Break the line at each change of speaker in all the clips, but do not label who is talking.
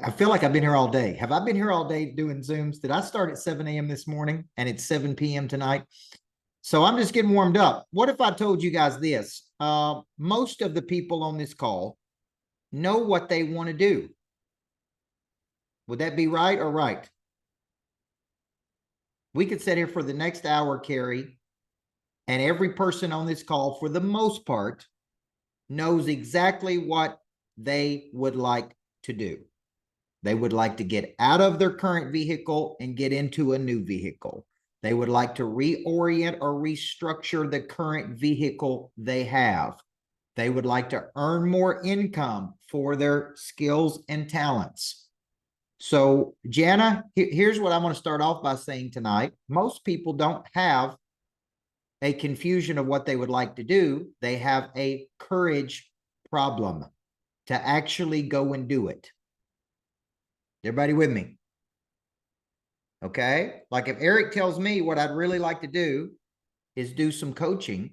I feel like I've been here all day. Have I been here all day doing Zooms? Did I start at 7 a.m. this morning and it's 7 p.m. tonight? So I'm just getting warmed up. What if I told you guys this? Most of the people on this call know what they want to do. Would that be right or right? We could sit here for the next hour, Carrie, and every person on this call, for the most part, knows exactly what they would like to do. They would like to get out of their current vehicle and get into a new vehicle. They would like to reorient or restructure the current vehicle they have. They would like to earn more income for their skills and talents. So, Jana, here's what I'm going to start off by saying tonight. Most people don't have a confusion of what they would like to do. They have a courage problem to actually go and do it. Everybody with me? Okay. Like if Eric tells me what I'd really like to do is do some coaching,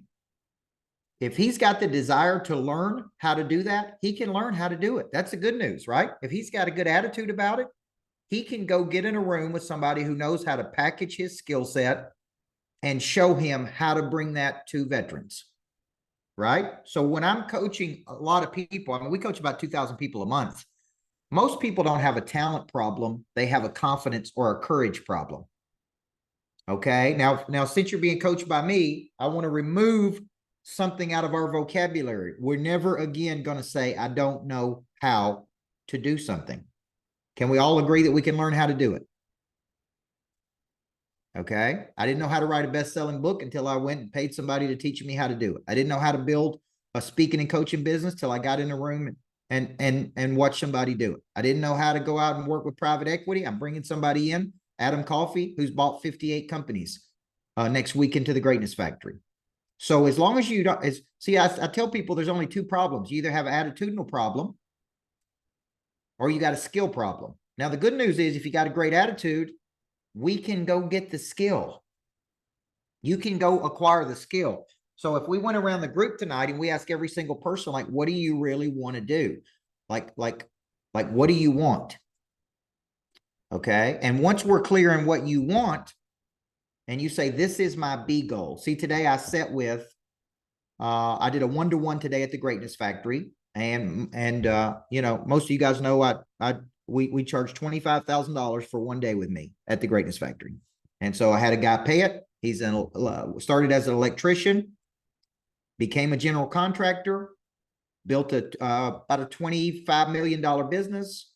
if he's got the desire to learn how to do that, he can learn how to do it. That's the good news, right? If he's got a good attitude about it, he can go get in a room with somebody who knows how to package his skill set and show him how to bring that to veterans, right? So when I'm coaching a lot of people, I mean, we coach about 2,000 people a month. Most people don't have a talent problem. They have a confidence or a courage problem. Okay. Now, since you're being coached by me, I want to remove something out of our vocabulary. We're never again going to say, I don't know how to do something. Can we all agree that we can learn how to do it? Okay. I didn't know how to write a best-selling book until I went and paid somebody to teach me how to do it. I didn't know how to build a speaking and coaching business till I got in a room and watch somebody do it. I didn't know how to go out and work with private equity. I'm bringing somebody in, Adam Coffey, who's bought 58 companies next week into the Greatness Factory. So as long as you don't, I tell people there's only two problems. You either have an attitudinal problem or you got a skill problem. Now, the good news is if you got a great attitude, we can go get the skill. You can go acquire the skill. So if we went around the group tonight and we ask every single person, like, what do you really want to do? Like, what do you want? Okay. And once we're clear on what you want, and you say, this is my B goal. See, today I sat with, I did a one-to-one today at the Greatness Factory. And you know, most of you guys know we charge $25,000 for one day with me at the Greatness Factory. And so I had a guy pay it. He's started as an electrician, became a general contractor, built about a $25 million business.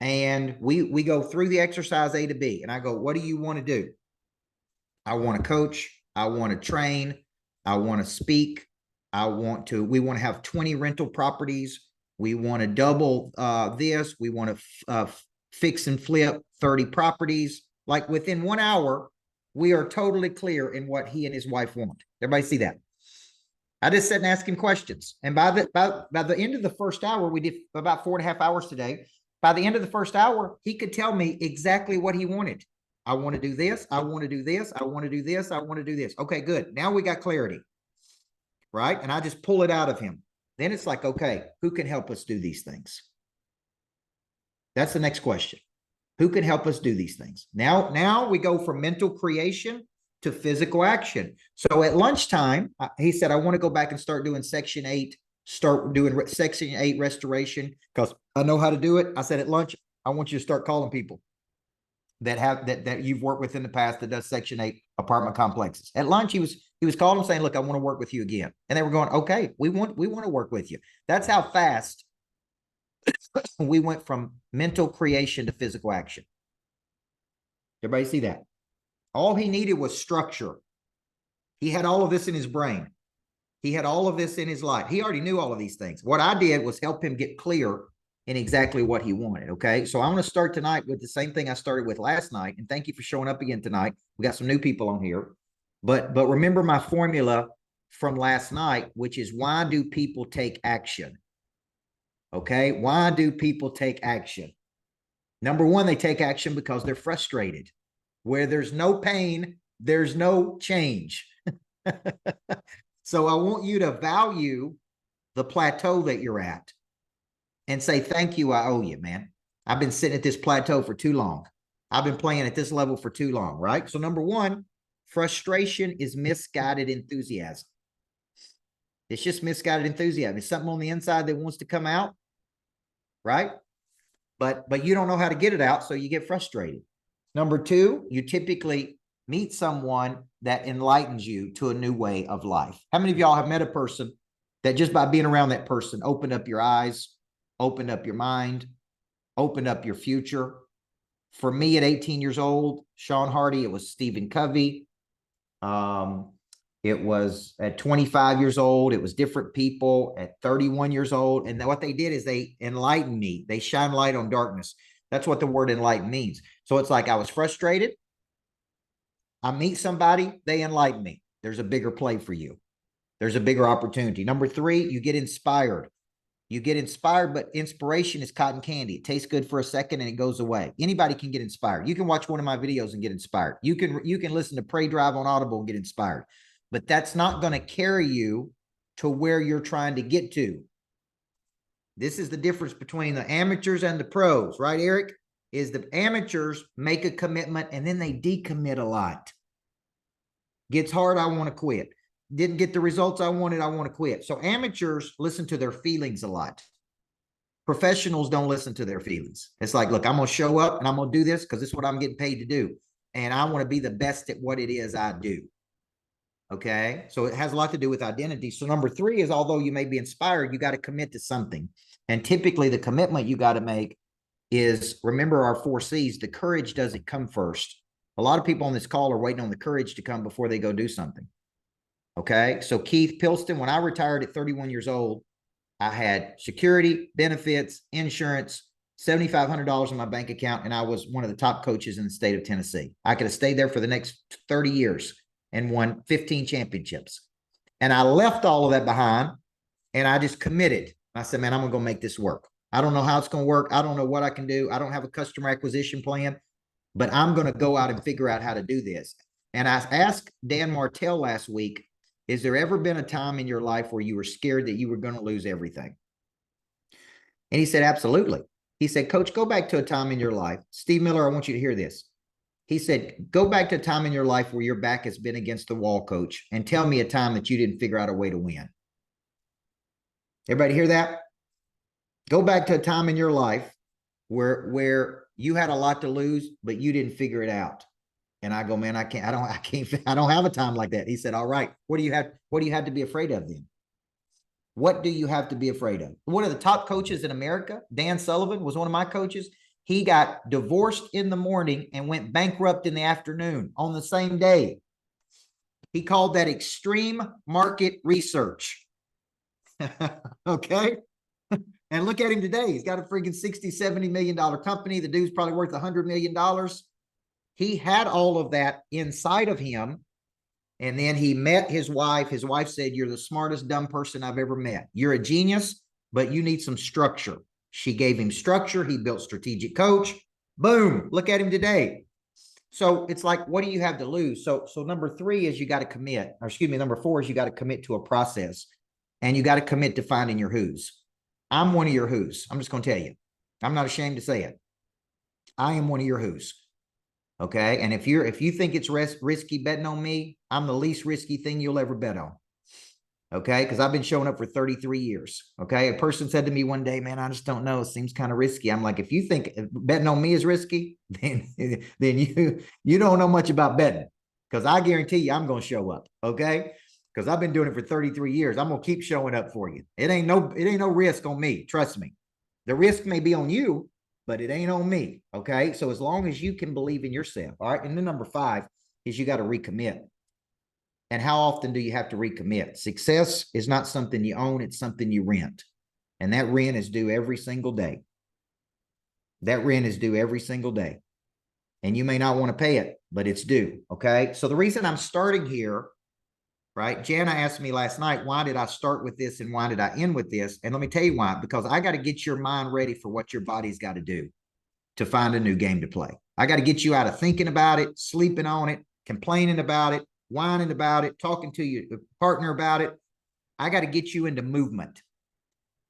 And we go through the exercise A to B. And I go, what do you want to do? I want to coach. I want to train. I want to speak. We want to have 20 rental properties. We want to double this. We want to fix and flip 30 properties. Like within 1 hour, we are totally clear in what he and his wife want. Everybody see that? I just sat and asked him questions. And by the end of the first hour, we did about 4.5 hours today. By the end of the first hour, he could tell me exactly what he wanted. I want to do this. I want to do this. I want to do this. I want to do this. Okay, good. Now we got clarity, right? And I just pull it out of him. Then it's like, okay, who can help us do these things? That's the next question. Who can help us do these things? Now we go from mental creation to physical action. So at lunchtime, he said, I want to go back and start doing Section 8, start doing Section 8 restoration because I know how to do it. I said at lunch, I want you to start calling people that you've worked with in the past that does Section 8 apartment complexes. At lunch, he was calling them saying, look, I want to work with you again. And they were going, okay, we want to work with you. That's how fast we went from mental creation to physical action. Everybody see that? All he needed was structure. He had all of this in his brain. He had all of this in his life. He already knew all of these things. What I did was help him get clear in exactly what he wanted. Okay. So I'm going to start tonight with the same thing I started with last night. And thank you for showing up again tonight. We got some new people on here, but remember my formula from last night, which is why do people take action? Okay. Why do people take action? Number one, they take action because they're frustrated. Where there's no pain, there's no change. So I want you to value the plateau that you're at and say, thank you, I owe you, man. I've been sitting at this plateau for too long. I've been playing at this level for too long, right? So number one, frustration is misguided enthusiasm. It's just misguided enthusiasm. It's something on the inside that wants to come out, right? But you don't know how to get it out, so you get frustrated. Number two, you typically meet someone that enlightens you to a new way of life. How many of y'all have met a person that just by being around that person opened up your eyes, opened up your mind, opened up your future? For me at 18 years old, Sean Hardy, it was Stephen Covey. It was at 25 years old, it was different people at 31 years old. And what they did is they enlightened me. They shine light on darkness. That's what the word enlighten means. So it's like I was frustrated. I meet somebody, they enlighten me. There's a bigger play for you. There's a bigger opportunity. Number three, you get inspired. You get inspired, but inspiration is cotton candy. It tastes good for a second and it goes away. Anybody can get inspired. You can watch one of my videos and get inspired. You can listen to Pray Drive on Audible and get inspired. But that's not going to carry you to where you're trying to get to. This is the difference between the amateurs and the pros, right, Eric? Is the amateurs make a commitment and then they decommit a lot. Gets hard, I want to quit. Didn't get the results I wanted, I want to quit. So amateurs listen to their feelings a lot. Professionals don't listen to their feelings. It's like, look, I'm going to show up and I'm going to do this because this is what I'm getting paid to do. And I want to be the best at what it is I do. Okay. So it has a lot to do with identity. So number three is, although you may be inspired, you got to commit to something. And typically the commitment you got to make is, remember our 4 C's, the courage doesn't come first. A lot of people on this call are waiting on the courage to come before they go do something. Okay. So Keith Pilston, when I retired at 31 years old, I had security, benefits, insurance, $7,500 in my bank account, and I was one of the top coaches in the state of Tennessee. I could have stayed there for the next 30 years and won 15 championships. And I left all of that behind and I just committed. I said, man, I'm going to go make this work. I don't know how it's going to work. I don't know what I can do. I don't have a customer acquisition plan, but I'm going to go out and figure out how to do this. And I asked Dan Martell last week, is there ever been a time in your life where you were scared that you were going to lose everything? And he said, absolutely. He said, Coach, go back to a time in your life. Steve Miller, I want you to hear this. He said, go back to a time in your life where your back has been against the wall, Coach, and tell me a time that you didn't figure out a way to win. Everybody hear that? Go back to a time in your life where you had a lot to lose, but you didn't figure it out. And I go, man, I don't have a time like that. He said, all right, what do you have to be afraid of then? What do you have to be afraid of? One of the top coaches in America, Dan Sullivan, was one of my coaches. He got divorced in the morning and went bankrupt in the afternoon on the same day. He called that extreme market research. Okay. And look at him today. He's got a freaking $60, $70 million company. The dude's probably worth $100 million. He had all of that inside of him. And then he met his wife. His wife said, you're the smartest dumb person I've ever met. You're a genius, but you need some structure. She gave him structure. He built Strategic Coach. Boom. Look at him today. So it's like, what do you have to lose? So number 3 is you got to commit, or excuse me, number 4 is you got to commit to a process, and you got to commit to finding your who's. I'm one of your who's. I'm just going to tell you. I'm not ashamed to say it. I am one of your who's. Okay. And if you think it's risky betting on me, I'm the least risky thing you'll ever bet on. Okay. Because I've been showing up for 33 years. Okay. A person said to me one day, man, I just don't know. It seems kind of risky. I'm like, if you think betting on me is risky, then you don't know much about betting, because I guarantee you I'm going to show up. Okay. Because I've been doing it for 33 years. I'm going to keep showing up for you. It ain't no risk on me. Trust me. The risk may be on you, but it ain't on me. Okay. So as long as you can believe in yourself. All right. And then number 5 is you got to recommit. And how often do you have to recommit? Success is not something you own. It's something you rent. And that rent is due every single day. That rent is due every single day. And you may not want to pay it, but it's due. Okay. So the reason I'm starting here, right? Jana asked me last night, why did I start with this and why did I end with this? And let me tell you why. Because I got to get your mind ready for what your body's got to do to find a new game to play. I got to get you out of thinking about it, sleeping on it, complaining about it, whining about it, talking to your partner about it. I got to get you into movement.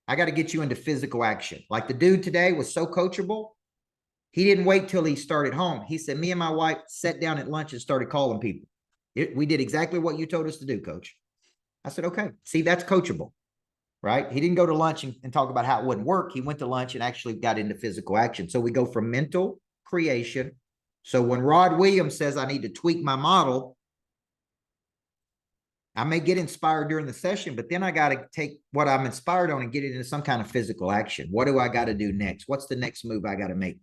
I got to get you into physical action. Like the dude today was so coachable. He didn't wait till he started home. He said, me and my wife sat down at lunch and started calling people. We did exactly what you told us to do, coach. I said, okay. See, that's coachable, right? He didn't go to lunch and talk about how it wouldn't work. He went to lunch and actually got into physical action. So we go from mental creation. So when Rod Williams says I need to tweak my model, I may get inspired during the session, but then I got to take what I'm inspired on and get it into some kind of physical action. What do I got to do next? What's the next move I got to make?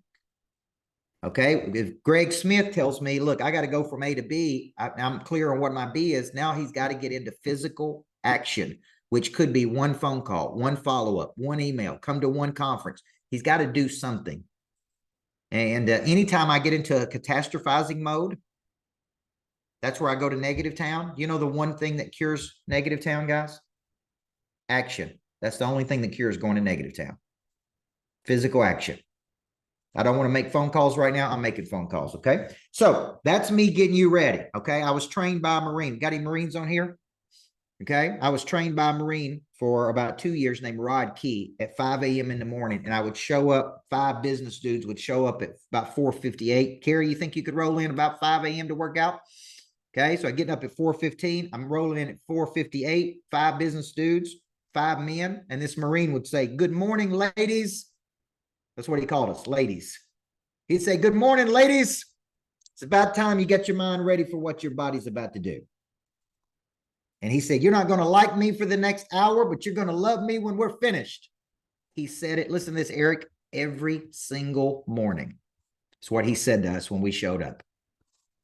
Okay. If Greg Smith tells me, look, I got to go from A to B, I'm clear on what my B is. Now he's got to get into physical action, which could be one phone call, one follow-up, one email, come to one conference. He's got to do something. And anytime I get into a catastrophizing mode, that's where I go to negative town. You know, the one thing that cures negative town, guys? Action. That's the only thing that cures going to negative town. Physical action. I don't want to make phone calls right now. I'm making phone calls, okay? So that's me getting you ready, okay? I was trained by a Marine. Got any Marines on here? Okay? I was trained by a Marine for about 2 years named Rod Key at 5 a.m. in the morning, and I would show up, 5 business dudes would show up at about 4:58. Carrie, you think you could roll in about 5 a.m. to work out? Okay, so I'm getting up at 4:15. I'm rolling in at 4:58. 5 business dudes, 5 men, and this Marine would say, good morning, ladies. That's what he called us, ladies. He'd say, good morning, ladies. It's about time you get your mind ready for what your body's about to do. And he said, you're not going to like me for the next hour, but you're going to love me when we're finished. He said it, listen to this, Eric, every single morning. It's what he said to us when we showed up.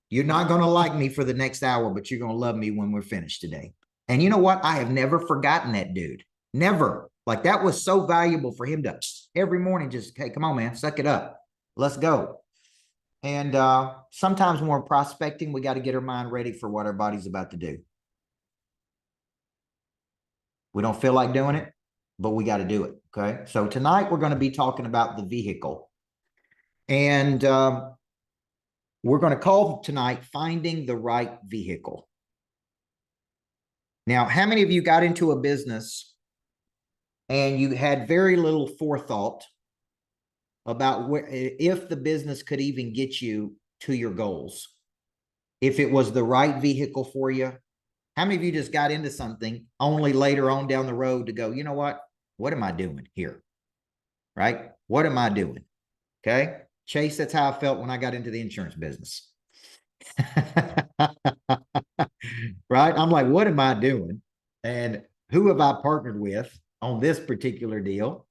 You're not going to like me for the next hour, but you're going to love me when we're finished today. And you know what? I have never forgotten that dude. Never. Like, that was so valuable for him to every morning just, hey, come on, man, suck it up. Let's go. And sometimes when we're prospecting, we got to get our mind ready for what our body's about to do. We don't feel like doing it, but we got to do it, okay? So tonight we're going to be talking about the vehicle. And we're going to call tonight Finding the Right Vehicle. Now, how many of you got into a business and you had very little forethought about if the business could even get you to your goals? If it was the right vehicle for you? How many of you just got into something only later on down the road to go, you know what am I doing here? Right? What am I doing? Okay. Chase, that's how I felt when I got into the insurance business. Right? I'm like, what am I doing? And who have I partnered with on this particular deal?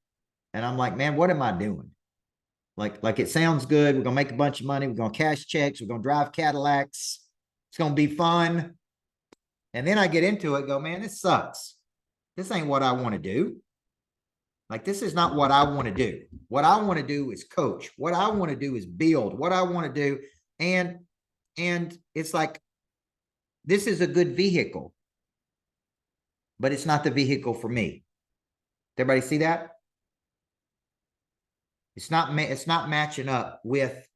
And I'm like, man, what am I doing? Like it sounds good. We're going to make a bunch of money. We're going to cash checks. We're going to drive Cadillacs. It's going to be fun. And then I get into it, go, man, this sucks. This ain't what I want to do. Like, this is not what I want to do. What I want to do is coach. What I want to do is build. What I want to do. And it's like, this is a good vehicle, but it's not the vehicle for me. Everybody see that? It's not matching up with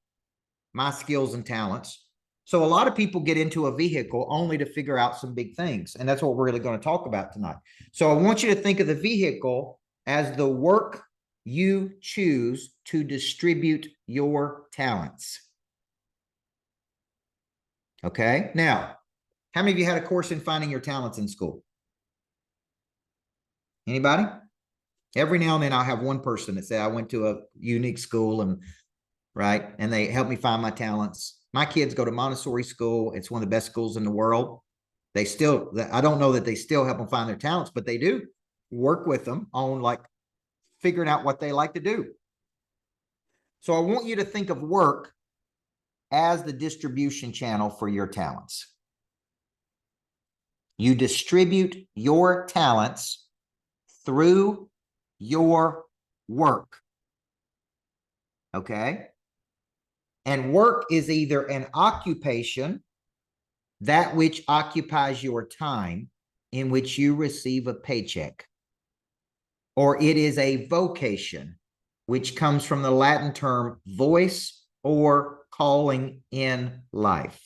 my skills and talents. So a lot of people get into a vehicle only to figure out some big things. And that's what we're really going to talk about tonight. So I want you to think of the vehicle as the work you choose to distribute your talents. Okay. Now, how many of you had a course in finding your talents in school? Anybody? Every now and then I'll have one person that say, I went to a unique school and right. And they helped me find my talents. My kids go to Montessori school. It's one of the best schools in the world. I don't know that they still help them find their talents, but they do work with them on like figuring out what they like to do. So I want you to think of work as the distribution channel for your talents. You distribute your talents through your work. Okay? And work is either an occupation, that which occupies your time, in which you receive a paycheck, or it is a vocation, which comes from the Latin term voice or calling in life.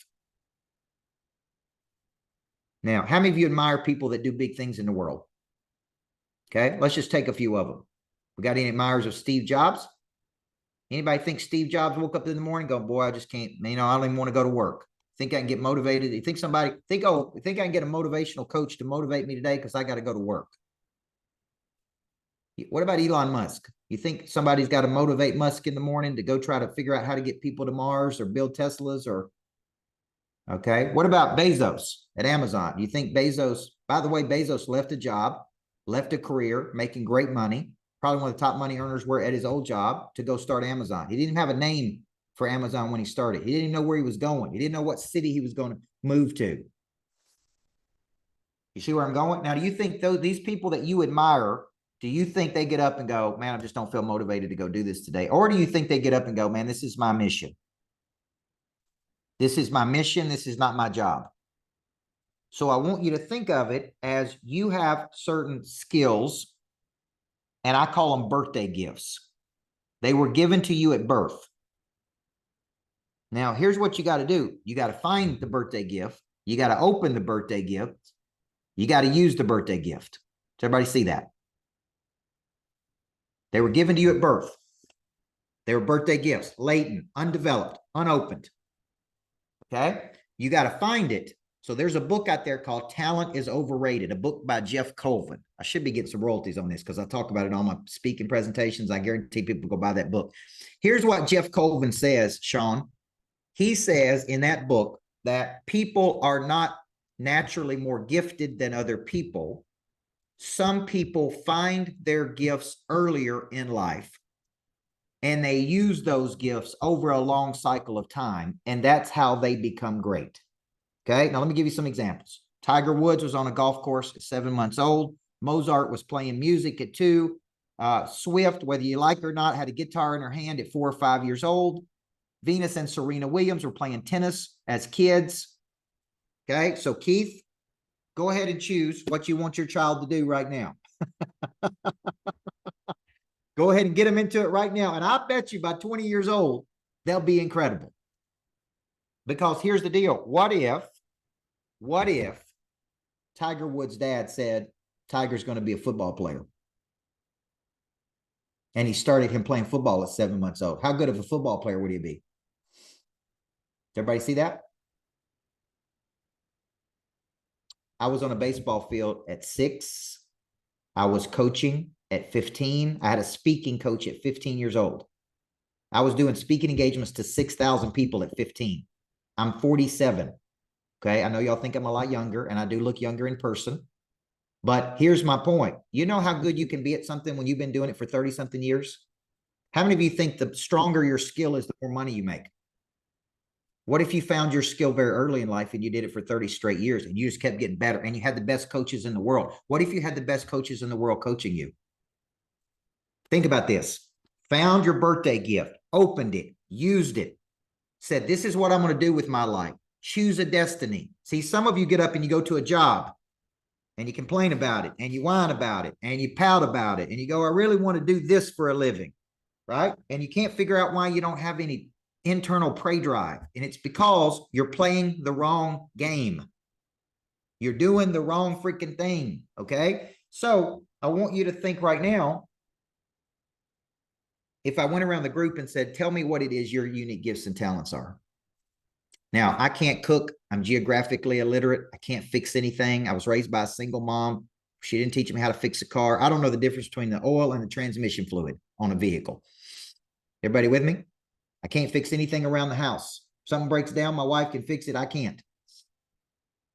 Now, how many of you admire people that do big things in the world? Okay, let's just take a few of them. We got any admirers of Steve Jobs? Anybody think Steve Jobs woke up in the morning going, boy, I just can't, I don't even want to go to work. Think I can get motivated? You think I can get a motivational coach to motivate me today because I got to go to work? What about Elon Musk? You think somebody's got to motivate Musk in the morning to go try to figure out how to get people to Mars or build Teslas or, okay. What about Bezos at Amazon? You think Bezos, by the way, Bezos left a job, left a career, making great money, probably one of the top money earners were at his old job to go start Amazon. He didn't have a name for Amazon when he started. He didn't even know where he was going. He didn't know what city he was going to move to. You see where I'm going? Now, do you think these people that you admire, do you think they get up and go, man, I just don't feel motivated to go do this today? Or do you think they get up and go, man, this is my mission. This is my mission. This is not my job. So I want you to think of it as you have certain skills, and I call them birthday gifts. They were given to you at birth. Now, here's what you got to do. You got to find the birthday gift. You got to open the birthday gift. You got to use the birthday gift. Does everybody see that? They were given to you at birth. They were birthday gifts, latent, undeveloped, unopened. Okay? You got to find it. So there's a book out there called Talent is Overrated, a book by Jeff Colvin. I should be getting some royalties on this because I talk about it on my speaking presentations. I guarantee people go buy that book. Here's what Jeff Colvin says, Sean. He says in that book that people are not naturally more gifted than other people. Some people find their gifts earlier in life, and they use those gifts over a long cycle of time, and that's how they become great. Okay, now let me give you some examples. Tiger Woods was on a golf course at 7 months old. Mozart was playing music at 2. Swift, whether you like it or not, had a guitar in her hand at 4 or 5 years old. Venus and Serena Williams were playing tennis as kids. Okay, so Keith, go ahead and choose what you want your child to do right now. Go ahead and get them into it right now. And I bet you by 20 years old, they'll be incredible. Because here's the deal. What if Tiger Woods' dad said Tiger's going to be a football player? And he started him playing football at 7 months old. How good of a football player would he be? Does everybody see that? I was on a baseball field at 6. I was coaching at 15. I had a speaking coach at 15 years old. I was doing speaking engagements to 6,000 people at 15. I'm 47. Okay. I know y'all think I'm a lot younger, and I do look younger in person. But here's my point. You know how good you can be at something when you've been doing it for 30 something years? How many of you think the stronger your skill is, the more money you make? What if you found your skill very early in life and you did it for 30 straight years and you just kept getting better and you had the best coaches in the world? What if you had the best coaches in the world coaching you? Think about this. Found your birthday gift, opened it, used it, said, this is what I'm going to do with my life. Choose a destiny. See, some of you get up and you go to a job and you complain about it and you whine about it and you pout about it and you go, I really want to do this for a living, right? And you can't figure out why you don't have any internal prey drive. And it's because you're playing the wrong game. You're doing the wrong freaking thing, okay? So I want you to think right now, if I went around the group and said, tell me what it is your unique gifts and talents are. Now, I can't cook. I'm geographically illiterate. I can't fix anything. I was raised by a single mom. She didn't teach me how to fix a car. I don't know the difference between the oil and the transmission fluid on a vehicle. Everybody with me? I can't fix anything around the house. If something breaks down, my wife can fix it. I can't.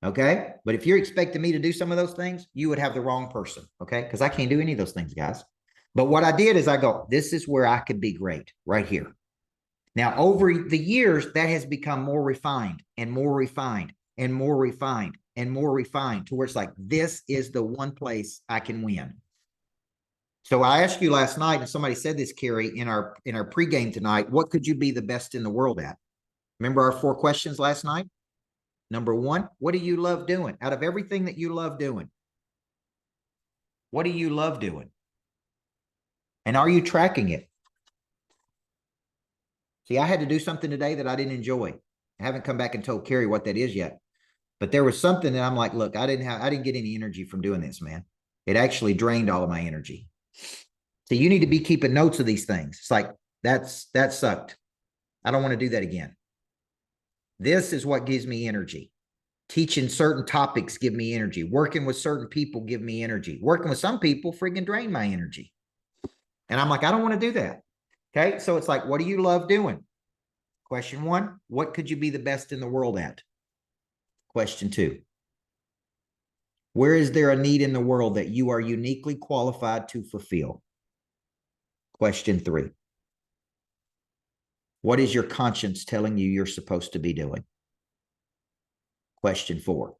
Okay? But if you're expecting me to do some of those things, you would have the wrong person. Okay? Because I can't do any of those things, guys. But what I did is I go, this is where I could be great, right here. Now, over the years, that has become more refined and more refined and more refined and more refined to where it's like, this is the one place I can win. So I asked you last night, and somebody said this, Carrie, in our pregame tonight, what could you be the best in the world at? Remember our 4 questions last night? Number 1, what do you love doing? Out of everything that you love doing, what do you love doing? And are you tracking it? See, I had to do something today that I didn't enjoy. I haven't come back and told Carrie what that is yet. But there was something that I'm like, look, I didn't get any energy from doing this, man. It actually drained all of my energy. So you need to be keeping notes of these things. It's like that sucked. I don't want to do that again. This is what gives me energy. Teaching certain topics give me energy. Working with certain people give me energy. Working with some people friggin' drain my energy. And I'm like, I don't want to do that. Okay. So it's like, what do you love doing? Question 1, what could you be the best in the world at? Question 2, where is there a need in the world that you are uniquely qualified to fulfill? Question 3, what is your conscience telling you you're supposed to be doing? Question 4.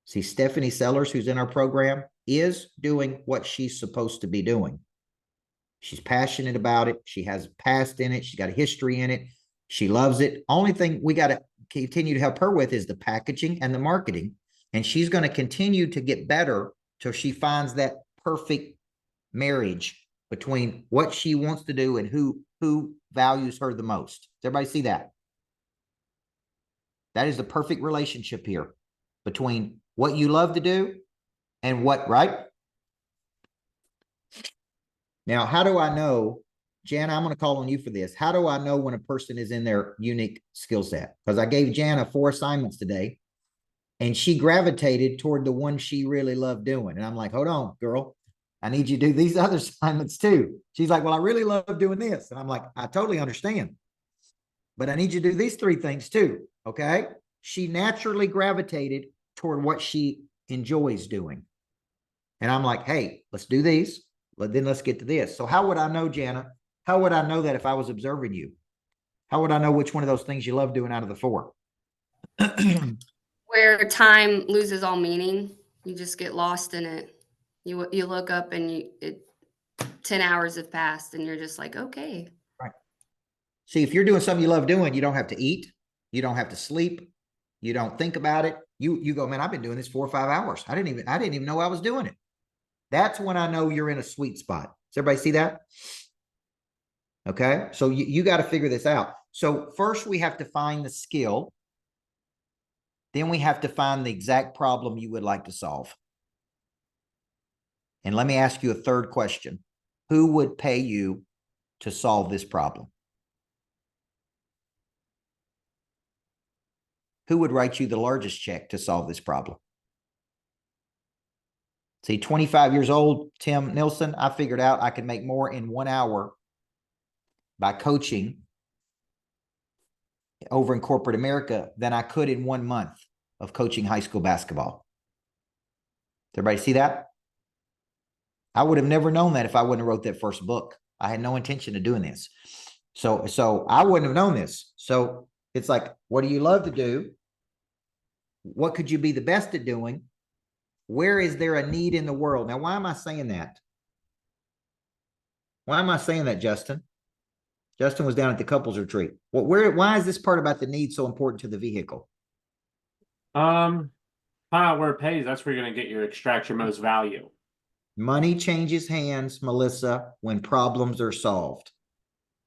See, Stephanie Sellers, who's in our program, is doing what she's supposed to be doing. She's passionate about it. She has a past in it. She's got a history in it. She loves it. Only thing we got to continue to help her with is the packaging and the marketing. And she's going to continue to get better till she finds that perfect marriage between what she wants to do and who values her the most. Does everybody see that? That is the perfect relationship here between what you love to do and what, right? Now, how do I know, Jana, I'm going to call on you for this. How do I know when a person is in their unique skill set? Because I gave Jana 4 assignments today, and she gravitated toward the one she really loved doing. And I'm like, hold on, girl. I need you to do these other assignments too. She's like, well, I really love doing this. And I'm like, I totally understand. But I need you to do these 3 things too. Okay. She naturally gravitated toward what she enjoys doing. And I'm like, hey, let's do these. But then let's get to this. So how would I know, Jana? How would I know that if I was observing you? How would I know which one of those things you love doing out of the 4?
Where time loses all meaning. You just get lost in it. You look up and 10 hours have passed and you're just like, okay.
Right. See, if you're doing something you love doing, you don't have to eat. You don't have to sleep. You don't think about it. You go, man, I've been doing this 4 or 5 hours. I didn't even know I was doing it. That's when I know you're in a sweet spot. Does everybody see that? Okay. So you got to figure this out. So first we have to find the skill. Then we have to find the exact problem you would like to solve. And let me ask you a third question. Who would pay you to solve this problem? Who would write you the largest check to solve this problem? See, 25 years old, Tim Nilsson, I figured out I could make more in 1 hour by coaching over in corporate America than I could in 1 month of coaching high school basketball. Does everybody see that? I would have never known that if I wouldn't have wrote that first book. I had no intention of doing this. So I wouldn't have known this. So it's like, what do you love to do? What could you be the best at doing? Where is there a need in the world? Now, why am I saying that? Why am I saying that, Justin? Justin was down at the couples retreat. Why is this part about the need so important to the vehicle?
Find out where it pays. That's where you're going to extract your most value.
Money changes hands, Melissa, when problems are solved.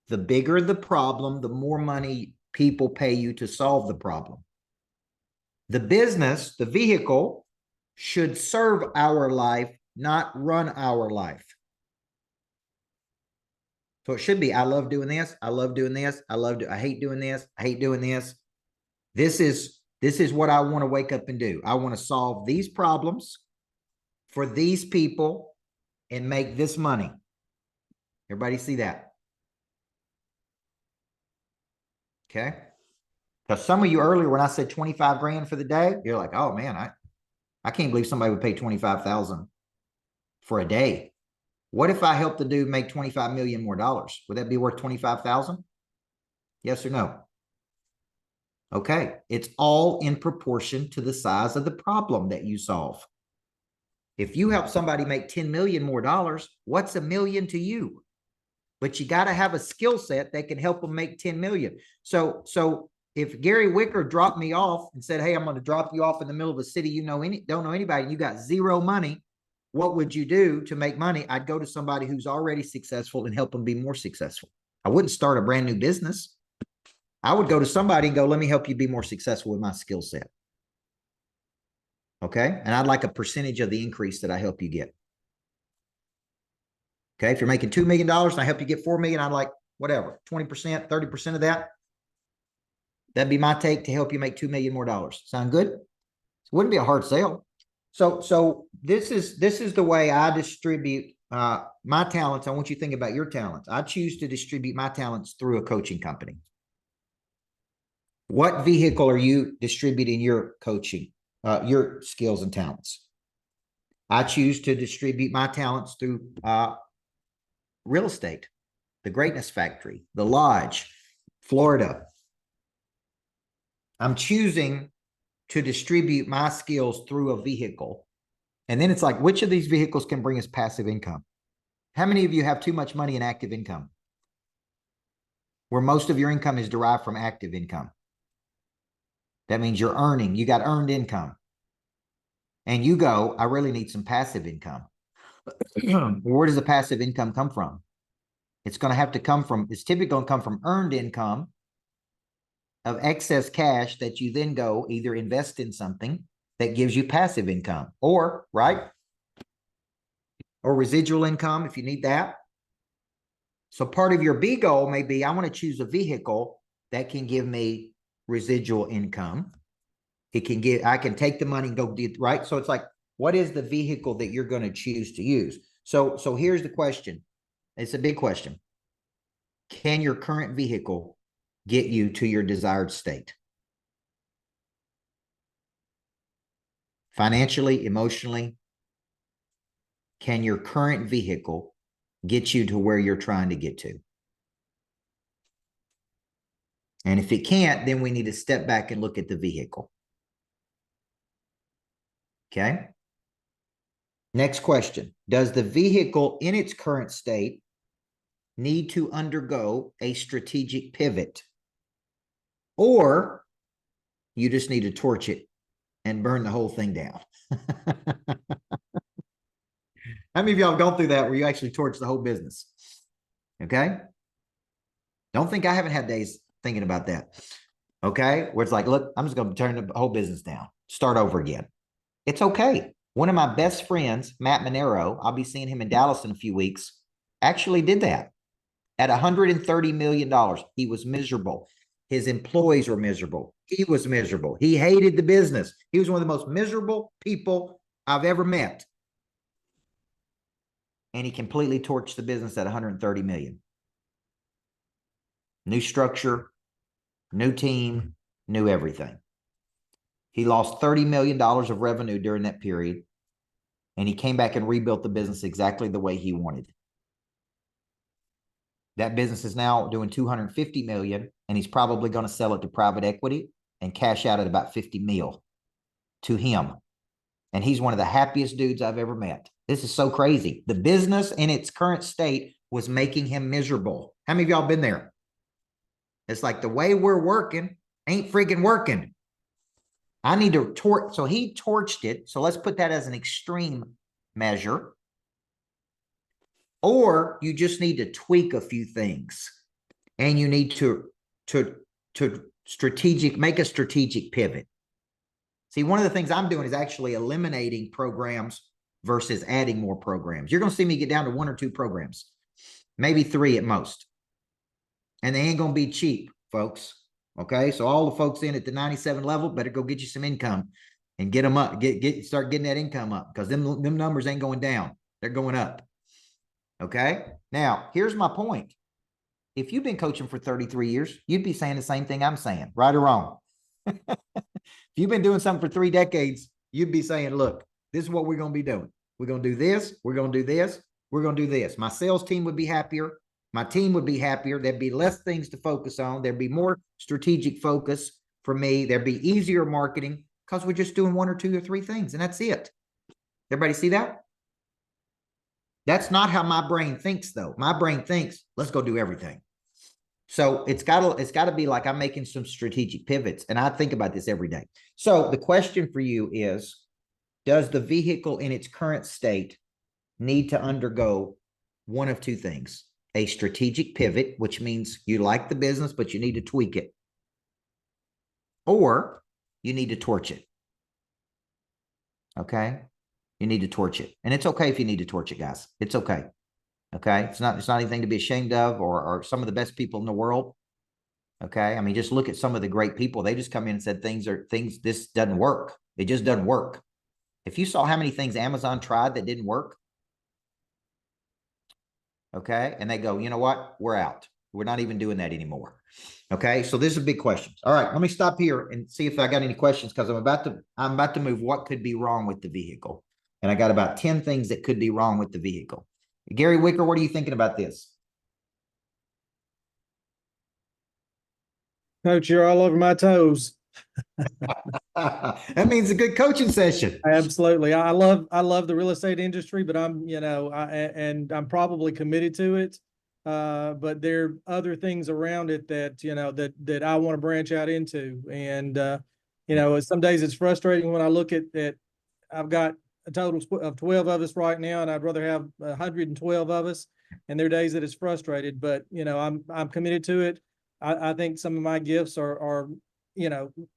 The bigger the problem, the more money people pay you to solve the problem. The business, the vehicle, should serve our life, not run our life. So it should be, I love doing this. I love doing this. I hate doing this. I hate doing this. This is what I want to wake up and do. I want to solve these problems for these people and make this money. Everybody see that? Okay. Because some of you earlier, when I said 25 grand for the day, you're like, oh man, I can't believe somebody would pay 25,000 for a day. What if I help the dude make 25 million more dollars? Would that be worth 25,000? Yes or no? Okay. It's all in proportion to the size of the problem that you solve. If you help somebody make 10 million more dollars, what's a million to you? But you got to have a skill set that can help them make 10 million. So if Gary Wicker dropped me off and said, hey, I'm going to drop you off in the middle of a city don't know anybody, and you got zero money, what would you do to make money? I'd go to somebody who's already successful and help them be more successful. I wouldn't start a brand new business. I would go to somebody and go, let me help you be more successful with my skill set. Okay. And I'd like a percentage of the increase that I help you get. Okay. If you're making $2 million and I help you get $4 million, I'd like whatever, 20%, 30% of that. That'd be my take to help you make $2 million more. Sound good? It wouldn't be a hard sale. So this is the way I distribute my talents. I want you to think about your talents. I choose to distribute my talents through a coaching company. What vehicle are you distributing your coaching, your skills and talents? I choose to distribute my talents through real estate, the Greatness Factory, the Lodge, Florida. I'm choosing to distribute my skills through a vehicle. And then it's like, which of these vehicles can bring us passive income? How many of you have too much money in active income? Where most of your income is derived from active income. That means you're earning, you got earned income. And you go, I really need some passive income. Where does the passive income come from? It's going to have to come from, it's typically going to come from earned income of excess cash that you then go either invest in something that gives you passive income or, right? Or residual income if you need that. So part of your B goal may be, I want to choose a vehicle that can give me residual income. It can give, I can take the money and go do it, right? So it's like, what is the vehicle that you're going to choose to use? So here's the question. It's a big question. Can your current vehicle get you to your desired state? Financially, emotionally, can your current vehicle get you to where you're trying to get to? And if it can't, then we need to step back and look at the vehicle. Okay. Next question. Does the vehicle in its current state need to undergo a strategic pivot? Or you just need to torch it and burn the whole thing down? How many of y'all have gone through that where you actually torch the whole business? Okay. Don't think I haven't had days thinking about that. Okay. Where it's like, look, I'm just going to turn the whole business down, start over again. It's okay. One of my best friends, Matt Monero, I'll be seeing him in Dallas in a few weeks, actually did that. At $130 million, he was miserable. His employees were miserable. He was miserable. He hated the business. He was one of the most miserable people I've ever met. And he completely torched the business at 130 million. New structure, new team, new everything. He lost $30 million of revenue during that period. And he came back and rebuilt the business exactly the way he wanted. That business is now doing 250 million, and he's probably going to sell it to private equity and cash out at about 50 mil to him. And he's one of the happiest dudes I've ever met. This is so crazy. The business in its current state was making him miserable. How many of y'all been there? It's like the way we're working ain't freaking working. I need to torch. So he torched it. So let's put that as an extreme measure. Or you just need to tweak a few things, and you need to make a strategic pivot. See, one of the things I'm doing is actually eliminating programs versus adding more programs. You're going to see me get down to 1 or 2 programs, maybe 3 at most. And they ain't going to be cheap, folks. Okay. So all the folks in at the 97 level better go get you some income and get them up, start getting that income up, because them numbers ain't going down. They're going up. Okay. Now, here's my point. If you've been coaching for 33 years, you'd be saying the same thing I'm saying, right or wrong. If you've been doing something for 3 decades, you'd be saying, look, this is what we're going to be doing. We're going to do this. We're going to do this. We're going to do this. My sales team would be happier. My team would be happier. There'd be less things to focus on. There'd be more strategic focus for me. There'd be easier marketing because we're just doing 1 or 2 or 3 things, and that's it. Everybody see that? That's not how my brain thinks, though. My brain thinks, let's go do everything. So it's got to be like I'm making some strategic pivots, and I think about this every day. So the question for you is, does the vehicle in its current state need to undergo one of 2 things? A strategic pivot, which means you like the business, but you need to tweak it. Or you need to torch it. Okay? You need to torch it. And it's okay if you need to torch it, guys. It's okay. Okay. It's not anything to be ashamed of, or some of the best people in the world. Okay. I mean, just look at some of the great people. They just come in and said this doesn't work. It just doesn't work. If you saw how many things Amazon tried that didn't work, okay, and they go, you know what? We're out. We're not even doing that anymore. Okay, so this is big questions. All right, let me stop here and see if I got any questions, because I'm about to move what could be wrong with the vehicle. And I got about 10 things that could be wrong with the vehicle. Gary Wicker, what are you thinking about this?
Coach, you're all over my toes.
That means a good coaching session.
Absolutely. I love the real estate industry, but I'm probably committed to it. But there are other things around it that, that I want to branch out into. And, some days it's frustrating when I look at that. I've got a total of 12 of us right now, and I'd rather have 112 of us. And there are days that it's frustrated, but, I'm committed to it. I think some of my gifts are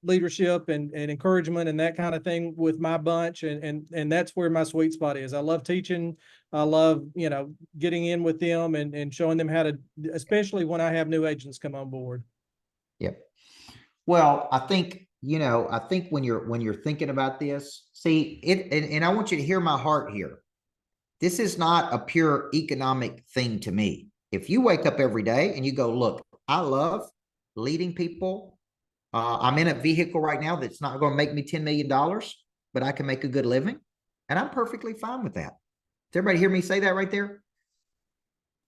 leadership and encouragement and that kind of thing with my bunch. And that's where my sweet spot is. I love teaching. I love, getting in with them and showing them how to, especially when I have new agents come on board.
Yep. Well, I think when you're thinking about this, see it, and I want you to hear my heart here. This is not a pure economic thing to me. If you wake up every day and you go, look, I love leading people. I'm in a vehicle right now that's not going to make me $10 million, but I can make a good living. And I'm perfectly fine with that. Does everybody hear me say that right there?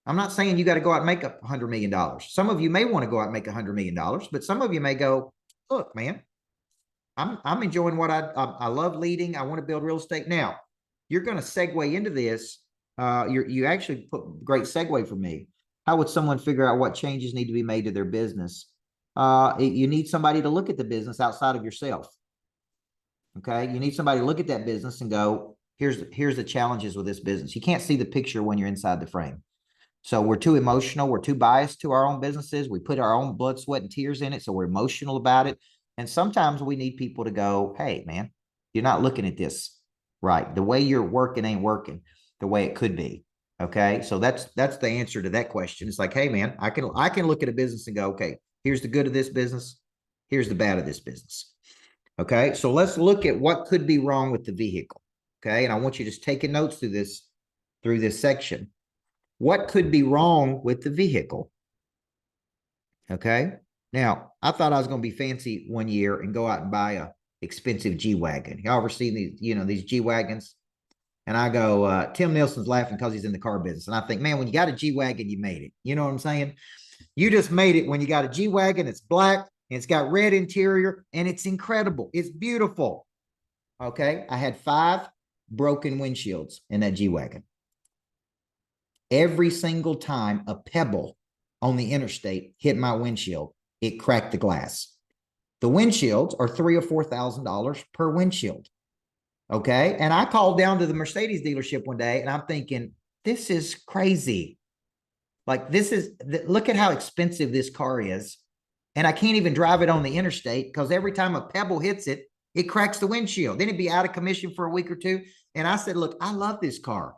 I'm not saying you got to go out and make $100 million. Some of you may want to go out and make $100 million, but some of you may go, look, man, I'm enjoying what I love leading. I want to build real estate. Now, you're going to segue into this. You actually put great segue for me. How would someone figure out what changes need to be made to their business? You need somebody to look at the business outside of yourself. Okay. You need somebody to look at that business and go, here's the challenges with this business. You can't see the picture when you're inside the frame. So we're too emotional. We're too biased to our own businesses. We put our own blood, sweat, and tears in it. So we're emotional about it. And sometimes we need people to go, hey, man, you're not looking at this right. The way you're working ain't working the way it could be. Okay. So that's the answer to that question. It's like, hey, man, I can look at a business and go, okay, here's the good of this business. Here's the bad of this business. Okay. So let's look at what could be wrong with the vehicle. Okay. And I want you to just taking notes through this section. What could be wrong with the vehicle? Okay. Now, I thought I was going to be fancy one year and go out and buy a expensive G-Wagon. Y'all ever seen these G-Wagons? And I go, Tim Nielsen's laughing because he's in the car business. And I think, man, when you got a G-Wagon, you made it. You know what I'm saying? You just made it when you got a G-Wagon. It's black and it's got red interior and it's incredible. It's beautiful. Okay. I had 5 broken windshields in that G-Wagon. Every single time a pebble on the interstate hit my windshield, it cracked the glass. The windshields are $3,000 or $4,000 per windshield. Okay. And I called down to the Mercedes dealership one day and I'm thinking, this is crazy. Like look at how expensive this car is. And I can't even drive it on the interstate because every time a pebble hits it, it cracks the windshield. Then it'd be out of commission for a week or two. And I said, look, I love this car,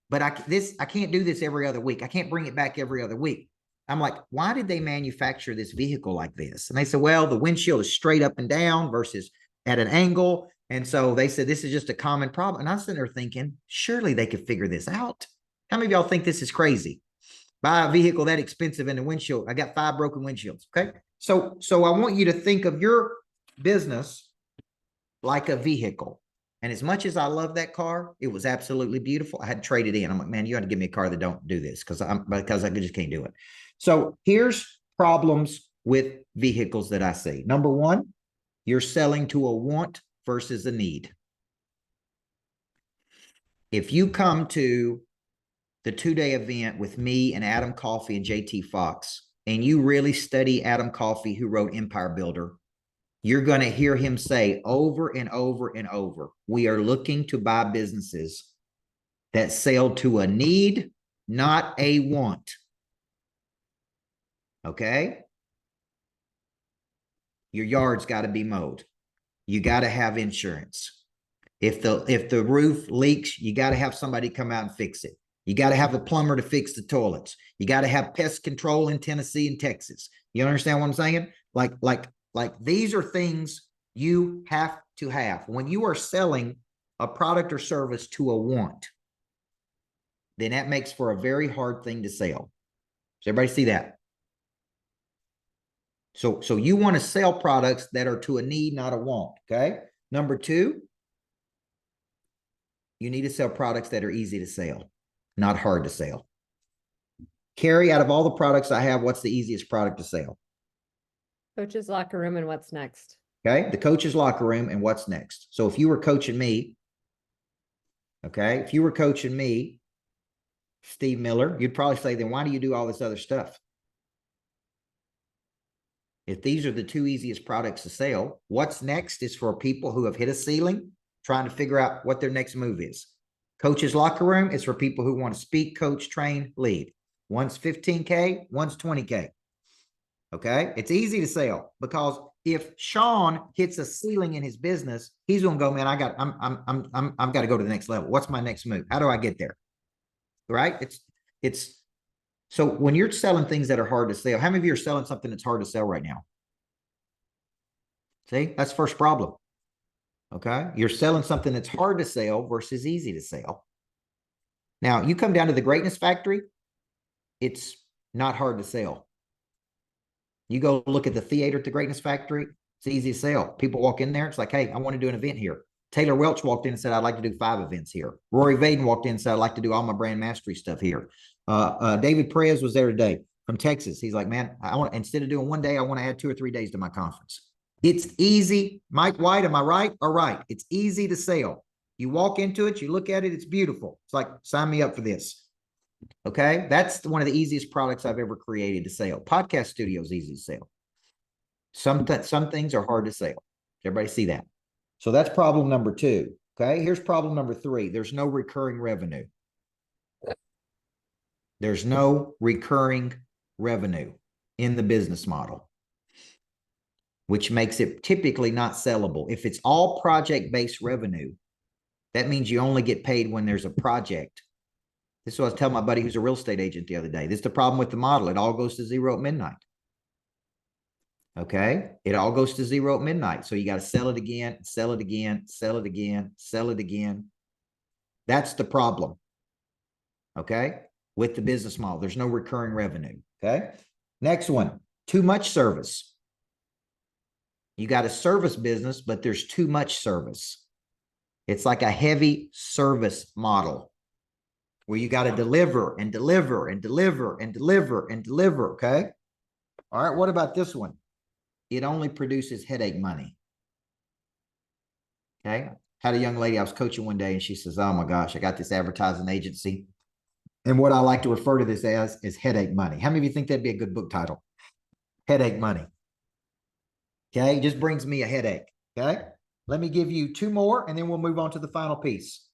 but I can't do this every other week. I can't bring it back every other week. I'm like, why did they manufacture this vehicle like this? And they said, well, the windshield is straight up and down versus at an angle. And so they said, this is just a common problem. And I'm sitting there thinking, surely they could figure this out. How many of y'all think this is crazy? Buy a vehicle that expensive and the windshield. I got 5 broken windshields. Okay. So I want you to think of your business like a vehicle. And as much as I love that car, it was absolutely beautiful. I had to trade it in. I'm like, man, you got to give me a car that don't do this because I just can't do it. So here's problems with vehicles that I see. Number 1, you're selling to a want versus a need. If you come to the 2-day event with me and Adam Coffey and JT Fox, and you really study Adam Coffey, who wrote Empire Builder, you're going to hear him say over and over and over, we are looking to buy businesses that sell to a need, not a want. Okay? Your yard's got to be mowed. You got to have insurance. If the roof leaks, you got to have somebody come out and fix it. You got to have a plumber to fix the toilets. You got to have pest control in Tennessee and Texas. You understand what I'm saying? Like these are things you have to have. When you are selling a product or service to a want, then that makes for a very hard thing to sell. Does everybody see that? So you want to sell products that are to a need, not a want. Okay. Number two, you need to sell products that are easy to sell, not hard to sell. Carrie, out of all the products I have, what's the easiest product to sell?
Coach's locker room and what's next?
Okay. The coach's locker room and what's next. So if you were coaching me, okay, if you were coaching me, Steve Miller, you'd probably say, then why do you do all this other stuff? If these are the two easiest products to sell, what's next is for people who have hit a ceiling, trying to figure out what their next move is. Coach's locker room is for people who want to speak, coach, train, lead. One's 15K, one's 20K. Okay. It's easy to sell because if Sean hits a ceiling in his business, he's going to go, man, I've got to go to the next level. What's my next move? How do I get there? Right. So when you're selling things that are hard to sell, how many of you are selling something that's hard to sell right now? See, that's the first problem. Okay. You're selling something that's hard to sell versus easy to sell. Now you come down to the Greatness Factory. It's not hard to sell. You go look at the theater at the Greatness Factory. It's easy to sell. People walk in there. It's like, hey, I want to do an event here. Taylor Welch walked in and said, I'd like to do 5 events here. Rory Vaden walked in and said, I'd like to do all my brand mastery stuff here. David Perez was there today from Texas. He's like, man, I want, instead of doing one day, I want to add 2 or 3 days to my conference. It's easy. Mike White, am I right? All right. It's easy to sell. You walk into it, you look at it, it's beautiful. It's like, sign me up for this. Okay. That's one of the easiest products I've ever created to sell. Podcast studio is easy to sell. Some things are hard to sell. Everybody see that? So that's problem number 2. Okay. Here's problem number 3. There's no recurring revenue. There's no recurring revenue in the business model, which makes it typically not sellable. If it's all project-based revenue, that means you only get paid when there's a project. This is what I was telling my buddy who's a real estate agent the other day. This is the problem with the model. It all goes to zero at midnight. Okay. It all goes to zero at midnight. So you got to sell it again, sell it again, sell it again, sell it again. That's the problem. Okay. With the business model, there's no recurring revenue. Okay. Next one, too much service. You got a service business, but there's too much service. It's like a heavy service model where you got to deliver and deliver and deliver and deliver and deliver. Okay. All right. What about this one? It only produces headache money. Okay. Had a young lady I was coaching one day and she says, oh my gosh, I got this advertising agency. And what I like to refer to this as is headache money. How many of you think that'd be a good book title? Headache money. Okay. It just brings me a headache. Okay. Let me give you 2 more and then we'll move on to the final piece.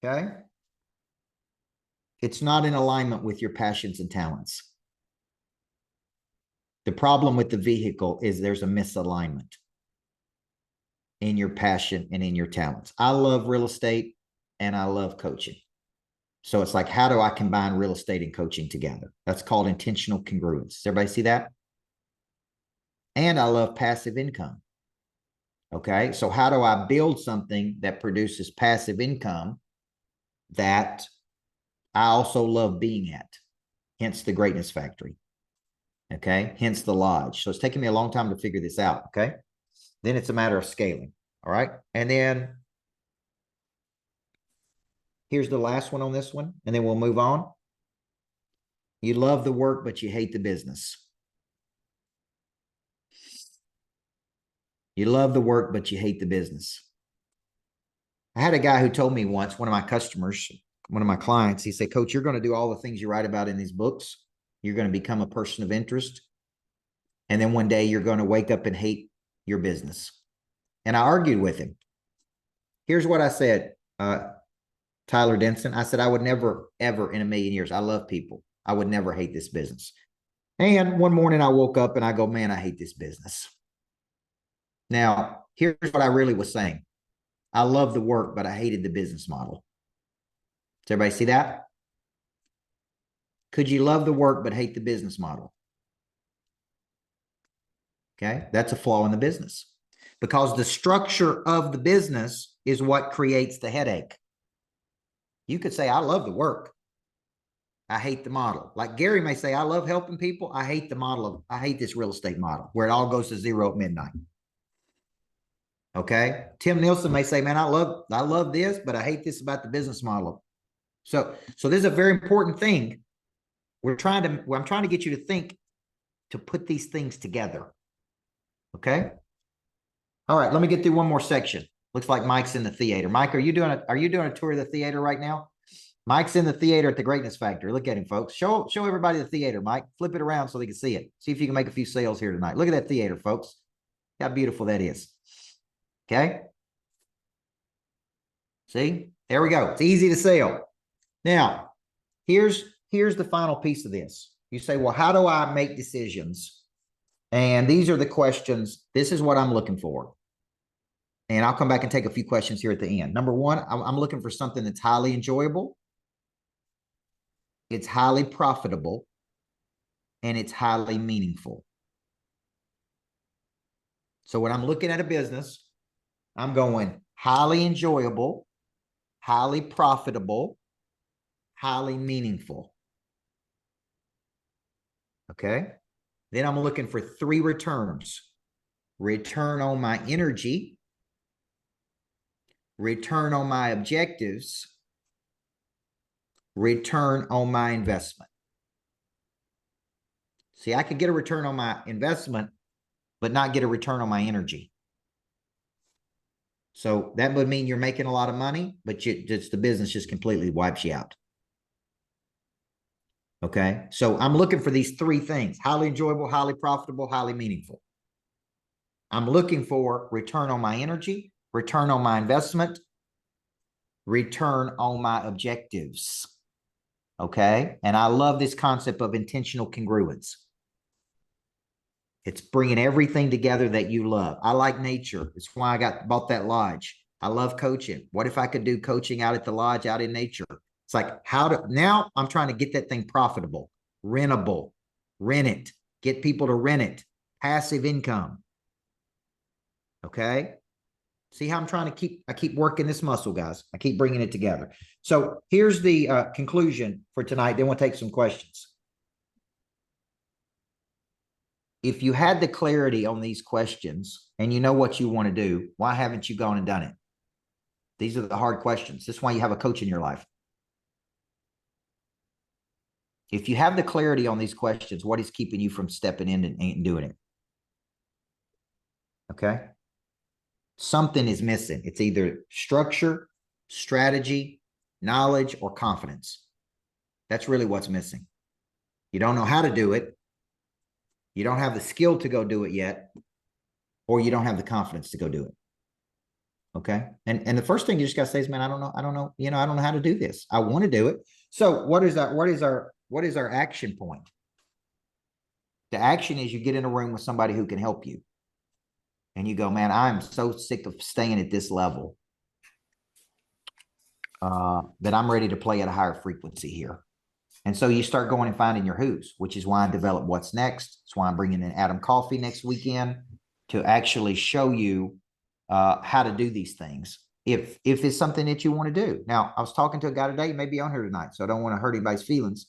Okay. It's not in alignment with your passions and talents. The problem with the vehicle is there's a misalignment in your passion and in your talents. I love real estate and I love coaching. So it's like, how do I combine real estate and coaching together? That's called intentional congruence. Does everybody see that? And I love passive income. Okay. So how do I build something that produces passive income that I also love being at? Hence the Greatness Factory. Okay. Hence the lodge. So it's taken me a long time to figure this out. Okay. Then it's a matter of scaling. All right. And then here's the last one on this one, and then we'll move on. You love the work, but you hate the business. You love the work, but you hate the business. I had a guy who told me once, one of my customers, one of my clients, he said, Coach, you're going to do all the things you write about in these books. You're going to become a person of interest. And then one day you're going to wake up and hate your business. And I argued with him. Here's what I said, Tyler Denson. I said, I would never, ever in a million years, I love people. I would never hate this business. And one morning I woke up and I go, man, I hate this business. Now, here's what I really was saying. I love the work, but I hated the business model. Does everybody see that? Could you love the work but hate the business model? Okay, that's a flaw in the business because the structure of the business is what creates the headache. You could say, I love the work. I hate the model. Like Gary may say, I love helping people. I hate the model I hate this real estate model where it all goes to zero at midnight. Okay. Tim Nielsen may say, man, I love this, but I hate this about the business model. So this is a very important thing. I'm trying to get you to think to put these things together. Okay. All right. Let me get through one more section. Looks like Mike's in the theater. Mike, are you doing a tour of the theater right now? Mike's in the theater at the Greatness Factory. Look at him, folks. Show everybody the theater, Mike. Flip it around so they can see it. See if you can make a few sales here tonight. Look at that theater, folks. How beautiful that is. Okay. See, there we go. It's easy to sell. Now, here's the final piece of this. You say, well, how do I make decisions? And these are the questions. This is what I'm looking for. And I'll come back and take a few questions here at the end. Number one, I'm looking for something that's highly enjoyable. It's highly profitable. And it's highly meaningful. So when I'm looking at a business, I'm going highly enjoyable, highly profitable, highly meaningful. Okay. Then I'm looking for 3 returns. Return on my energy, return on my objectives, return on my investment. See, I could get a return on my investment, but not get a return on my energy. So that would mean you're making a lot of money, but the business just completely wipes you out. Okay. So I'm looking for these 3 things: highly enjoyable, highly profitable, highly meaningful. I'm looking for return on my energy, return on my investment, return on my objectives. Okay. And I love this concept of intentional congruence. It's bringing everything together that you love. I like nature. It's why I bought that lodge. I love coaching. What if I could do coaching out at the lodge, out in nature? It's like now I'm trying to get that thing profitable, rentable, rent it, get people to rent it, passive income. Okay. See how I'm trying to I keep working this muscle, guys. I keep bringing it together. So here's the conclusion for tonight. Then we'll take some questions. If you had the clarity on these questions and you know what you want to do, why haven't you gone and done it? These are the hard questions. This is why you have a coach in your life. If you have the clarity on these questions, what is keeping you from stepping in and doing it? Okay. Something is missing. It's either structure, strategy, knowledge, or confidence. That's really what's missing. You don't know how to do it. You don't have the skill to go do it yet, or you don't have the confidence to go do it. Okay. And the first thing you just got to say is, man, I don't know, I don't know how to do this. I want to do it. So what is our action point? The action is you get in a room with somebody who can help you. And you go, man, I'm so sick of staying at this level that I'm ready to play at a higher frequency here. And so you start going and finding your who's, which is why I developed What's Next. That's why I'm bringing in Adam Coffey next weekend to actually show you how to do these things. If it's something that you want to do. Now, I was talking to a guy today, he may be on here tonight, so I don't want to hurt anybody's feelings.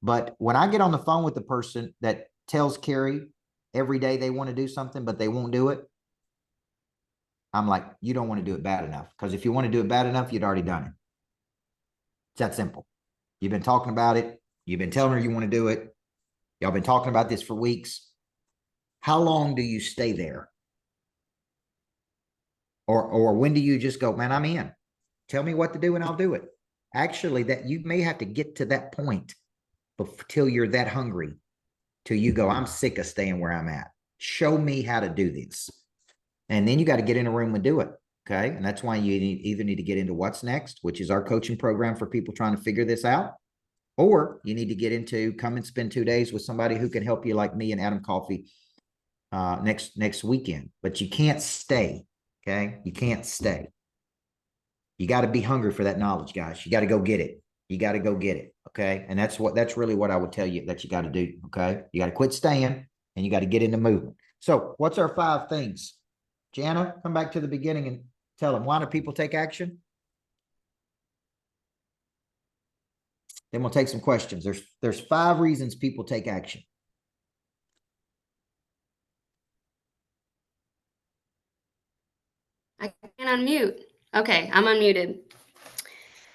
But when I get on the phone with the person that tells Carrie every day they want to do something, but they won't do it, I'm like, you don't want to do it bad enough. Because if you want to do it bad enough, you'd already done it. It's that simple. You've been talking about it. You've been telling her you want to do it. Y'all been talking about this for weeks. How long do you stay there? Or when do you just go, man, I'm in. Tell me what to do and I'll do it. Actually, that you may have to get to that point till you're that hungry, till you go, I'm sick of staying where I'm at. Show me how to do this. And then you got to get in a room and do it. Okay. And that's why you either need to get into What's Next, which is our coaching program for people trying to figure this out, or you need to get into come and spend 2 days with somebody who can help you, like me and Adam Coffey next weekend. But you can't stay. Okay. You can't stay. You got to be hungry for that knowledge, guys. You got to go get it. You got to go get it. Okay. And that's really what I would tell you that you got to do. Okay. You got to quit staying and you got to get into movement. So what's our 5 things? Jana, come back to the beginning and tell them, why do people take action? Then we'll take some questions. There's 5 reasons people take action.
I can't unmute. Okay, I'm unmuted.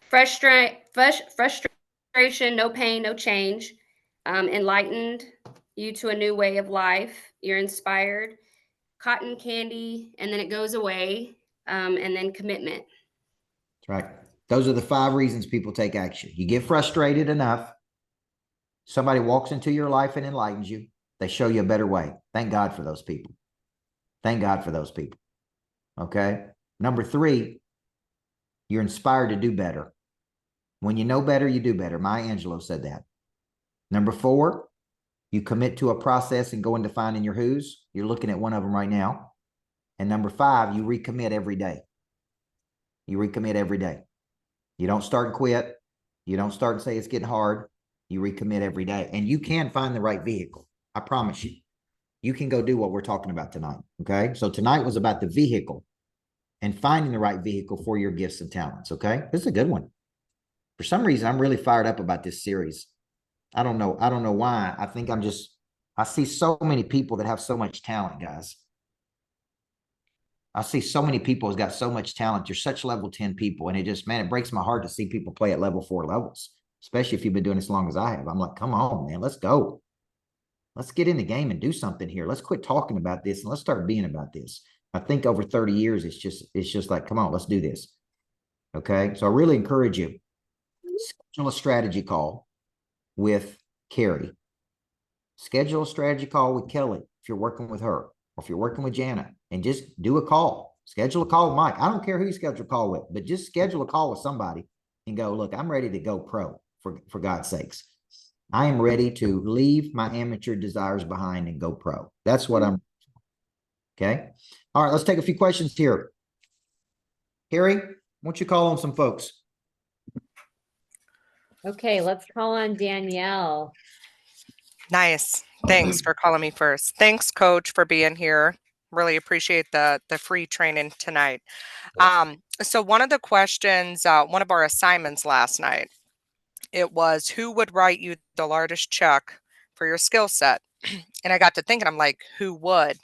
Frustration, no pain, no change. Enlightened you to a new way of life. You're inspired. Cotton candy, and then it goes away. And then commitment.
That's right. Those are the 5 reasons people take action. You get frustrated enough. Somebody walks into your life and enlightens you. They show you a better way. Thank God for those people. Thank God for those people. Okay. Number 3, you're inspired to do better. When you know better, you do better. Maya Angelou said that. Number 4, you commit to a process and go into finding your who's. You're looking at one of them right now. And number 5, you recommit every day. You recommit every day. You don't start and quit. You don't start and say it's getting hard. You recommit every day. And you can find the right vehicle. I promise you. You can go do what we're talking about tonight. Okay. So tonight was about the vehicle and finding the right vehicle for your gifts and talents. Okay. This is a good one. For some reason, I'm really fired up about this series. I don't know why. I think I see so many people that have so much talent, guys. I see so many people who's got so much talent. You're such level 10 people. And it just, man, it breaks my heart to see people play at level 4 levels, especially if you've been doing this as long as I have. I'm like, come on, man, let's go. Let's get in the game and do something here. Let's quit talking about this and let's start being about this. I think over 30 years, it's just like, come on, let's do this. Okay. So I really encourage you, schedule a strategy call with Carrie. Schedule a strategy call with Kelly if you're working with her, or if you're working with Jana, and just do a call. Schedule a call with Mike. I don't care who you schedule a call with, but just schedule a call with somebody and go, look, I'm ready to go pro for God's sakes. I am ready to leave my amateur desires behind and go pro. That's what I'm. Okay. All right. Let's take a few questions here. Carrie, why don't you call on some folks?
Okay, let's call on Danielle.
Nice. Thanks for calling me first. Thanks, Coach, for being here. Really appreciate the free training tonight. So one of the questions, one of our assignments last night, it was who would write you the largest check for your skill set? And I got to thinking, I'm like, who would?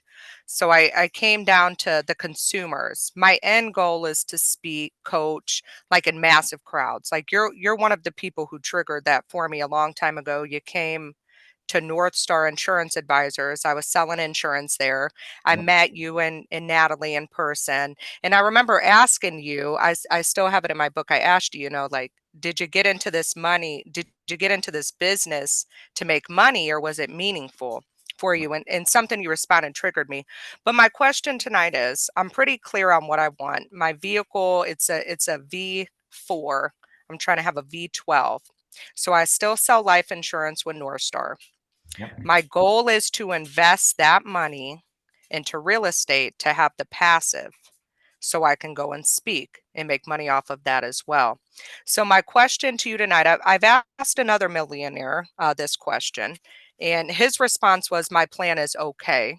So I came down to the consumers. My end goal is to speak, coach, like in massive crowds. Like you're one of the people who triggered that for me a long time ago. You came to North Star Insurance Advisors. I was selling insurance there. I met you and Natalie in person. And I remember asking you, I still have it in my book. I asked you, like, did you get into this money? Did you get into this business to make money, or was it meaningful for you? And something you responded triggered me. But my question tonight is, I'm pretty clear on what I want. My vehicle, it's a V4. I'm trying to have a V12. So I still sell life insurance with North Star.
Yep.
My goal is to invest that money into real estate to have the passive so I can go and speak and make money off of that as well. So my question to you tonight, I've asked another millionaire this question, and his response was, my plan is okay.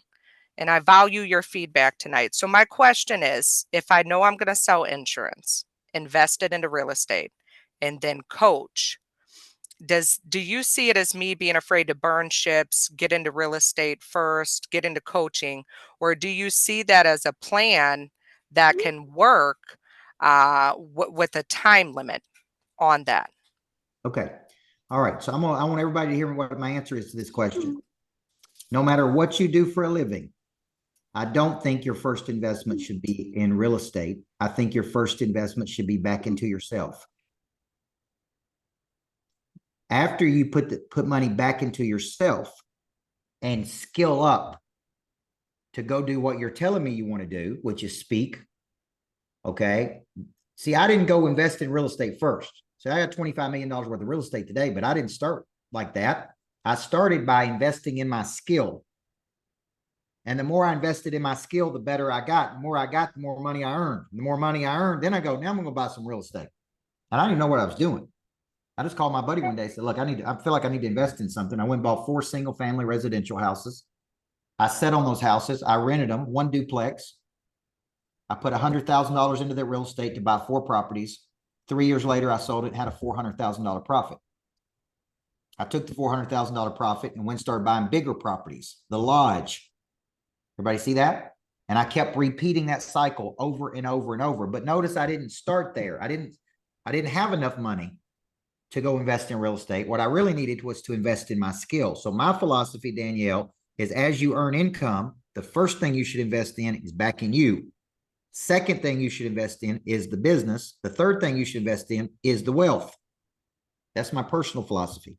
And I value your feedback tonight. So my question is, if I know I'm going to sell insurance, invest it into real estate, and then coach, do you see it as me being afraid to burn ships, get into real estate first, get into coaching, or do you see that as a plan that can work with a time limit on that?
Okay. All right. So I want everybody to hear what my answer is to this question. No matter what you do for a living, I don't think your first investment should be in real estate. I think your first investment should be back into yourself. After you put money back into yourself and skill up to go do what you're telling me you want to do, which is speak. Okay. See, I didn't go invest in real estate first. So I got $25 million worth of real estate today, but I didn't start like that. I started by investing in my skill. And the more I invested in my skill, the better I got. The more I got, the more money I earned. The more money I earned, then I go, now I'm going to buy some real estate. And I didn't even know what I was doing. I just called my buddy one day and said, look, I feel like I need to invest in something. I went and bought 4 single family residential houses. I sat on those houses. I rented them, 1 duplex. I put $100,000 into that real estate to buy 4 properties. 3 years later, I sold it and had a $400,000 profit. I took the $400,000 profit and went and started buying bigger properties, the lodge. Everybody see that? And I kept repeating that cycle over and over and over. But notice I didn't start there. I didn't have enough money to go invest in real estate. What I really needed was to invest in my skill. So my philosophy, Danielle, is as you earn income, the first thing you should invest in is back in you. Second thing you should invest in is the business. The third thing you should invest in is the wealth. That's my personal philosophy.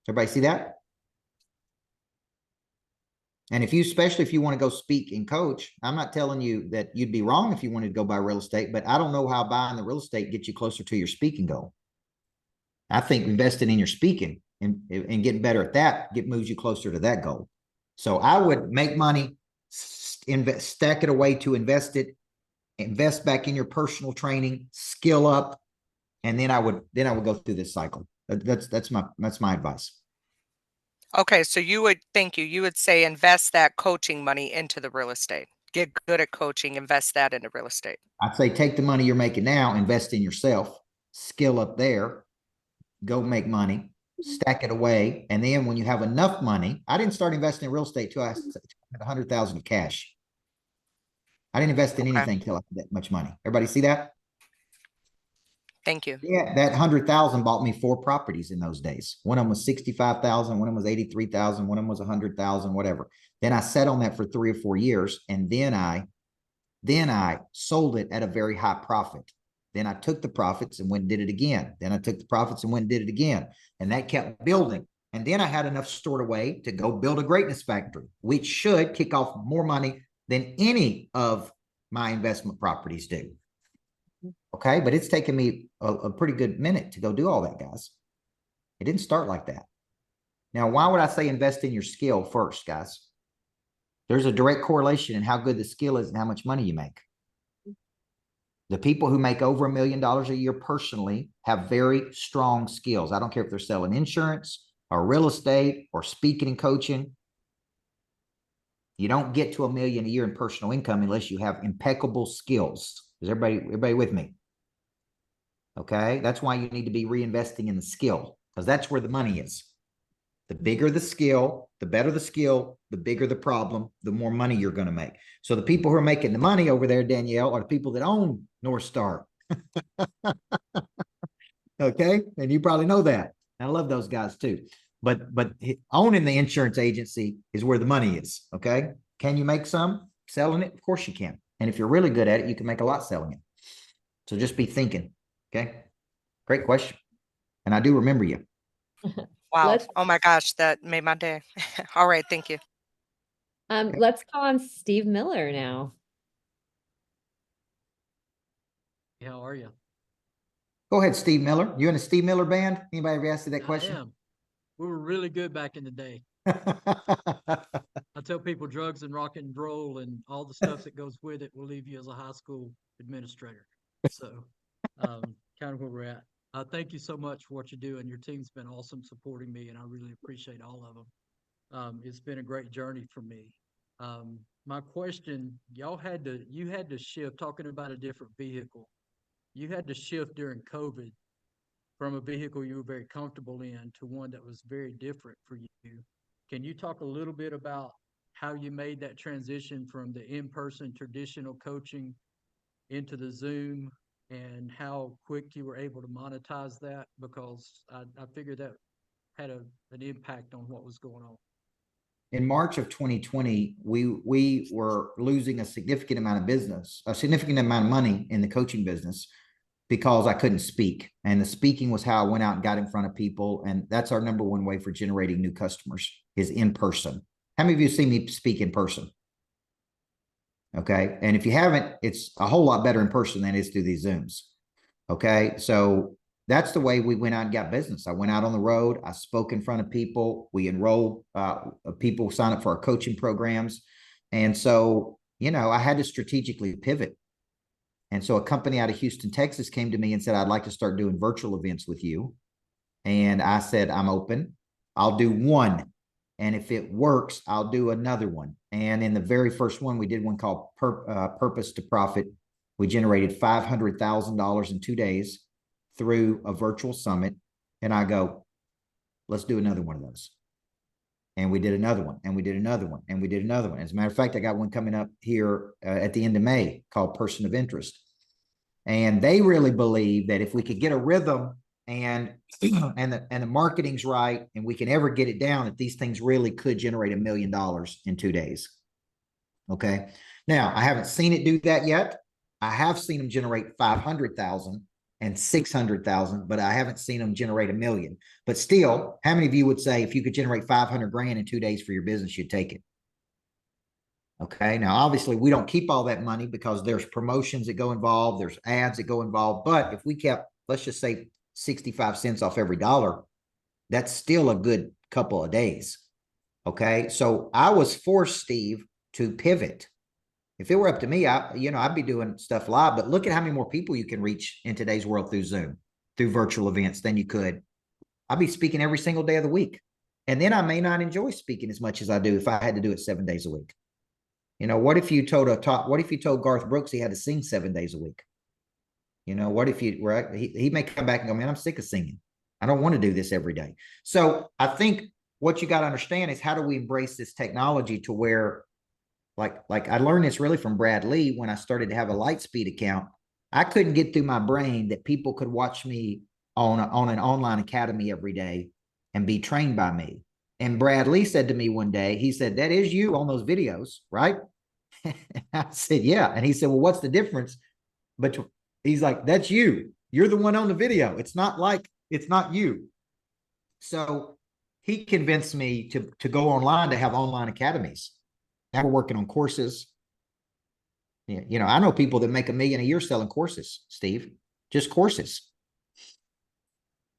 Everybody see that? And especially if you want to go speak and coach, I'm not telling you that you'd be wrong if you wanted to go buy real estate, but I don't know how buying the real estate gets you closer to your speaking goal. I think investing in your speaking and getting better at that moves you closer to that goal. So I would make money, stack it away to invest back in your personal training, skill up, and then I would go through this cycle. That's my advice.
Okay, so you would say invest that coaching money into the real estate. Get good at coaching, invest that into real estate.
I'd say take the money you're making now, invest in yourself, skill up there, go make money, stack it away. And then when you have enough money, I didn't start investing in real estate till I had 100,000 of cash. I didn't invest in anything till I had that much money. Everybody see that?
Thank you.
Yeah, that 100,000 bought me 4 properties in those days. One of them was 65,000, one of them was 83,000, one of them was 100,000, whatever. Then I sat on that for 3 or 4 years, and then I sold it at a very high profit. Then I took the profits and went and did it again. Then I took the profits and went and did it again, and that kept building. And then I had enough stored away to go build a greatness factory, which should kick off more money than any of my investment properties do. Okay, but it's taken me a pretty good minute to go do all that, guys. It didn't start like that. Now, why would I say invest in your skill first, guys? There's a direct correlation in how good the skill is and how much money you make. The people who make over $1 million a year personally have very strong skills. I don't care if they're selling insurance or real estate or speaking and coaching. You don't get to $1 million a year in personal income unless you have impeccable skills. Is everybody with me? Okay, that's why you need to be reinvesting in the skill, because that's where the money is. The bigger the skill, the better the skill, the bigger the problem, the more money you're going to make. So the people who are making the money over there, Danielle, are the people that own North Star. Okay, and you probably know that. I love those guys too. But owning the insurance agency is where the money is. Okay, can you make some selling it? Of course you can. And if you're really good at it, you can make a lot selling it. So just be thinking. Okay. Great question. And I do remember you.
Wow. Oh my gosh, that made my day. All right. Thank you.
Okay.
Let's call on Steve Miller now.
How are you?
Go ahead, Steve Miller. You in a Steve Miller band? Anybody ever asked you that question?
I am. We were really good back in the day. I tell people drugs and rock and roll and all the stuff that goes with it will leave you as a high school administrator. So kind of where we're at. Thank you so much for what you do, and your team's been awesome supporting me, and I really appreciate all of them. It's been a great journey for me. My question, you had to shift, talking about a different vehicle. You had to shift during COVID from a vehicle you were very comfortable in to one that was very different for you. Can you talk a little bit about how you made that transition from the in-person traditional coaching into the Zoom, and how quick you were able to monetize that? Because I figured that had an impact on what was going on.
In March of 2020, we were losing a significant amount of business, a significant amount of money in the coaching business, because I couldn't speak. And the speaking was how I went out and got in front of people. And that's our number one way for generating new customers, is in person. How many of you see me speak in person? Okay. And if you haven't, it's a whole lot better in person than it is through these Zooms. Okay. So that's the way we went out and got business. I went out on the road. I spoke in front of people. We enrolled people, sign up for our coaching programs. And so, you know, I had to strategically pivot. And so a company out of Houston, Texas came to me and said, I'd like to start doing virtual events with you. And I said, I'm open. I'll do one. And if it works, I'll do another one. And in the very first one, we did one called Purpose to Profit. We generated $500,000 in 2 days through a virtual summit. And I go, let's do another one of those. And we did another one, and we did another one, and we did another one. As a matter of fact, I got one coming up here at the end of May called Person of Interest. And they really believe that if we could get a rhythm and the marketing's right, and we can ever get it down, that these things really could generate $1 million in 2 days. Okay. Now, I haven't seen it do that yet. I have seen them generate 500,000 and 600,000, but I haven't seen them generate $1 million. But still, how many of you would say if you could generate 500 grand in 2 days for your business, you'd take it? Okay. Now, obviously, we don't keep all that money because there's promotions that go involved. There's ads that go involved. But if we kept, let's just say 65 cents off every dollar, that's still a good couple of days. Okay. So I was forced, Steve, to pivot. If it were up to me, I'd be doing stuff live, but look at how many more people you can reach in today's world through Zoom, through virtual events than you could. I'll be speaking every single day of the week. And then I may not enjoy speaking as much as I do if I had to do it 7 days a week. You know, what if you told Garth Brooks he had to sing 7 days a week? You know, what if he may come back and go, man, I'm sick of singing. I don't want to do this every day. So I think what you got to understand is, how do we embrace this technology to where, like I learned this really from Brad Lee when I started to have a Lightspeed account. I couldn't get through my brain that people could watch me on an online academy every day and be trained by me. And Brad Lee said to me one day, he said, that is you on those videos, right? I said, yeah. And he said, well, what's the difference? But he's like, that's you. You're the one on the video. It's not you. So he convinced me to go online, to have online academies. Now we're working on courses. You know, I know people that make $1 million a year selling courses, Steve, just courses.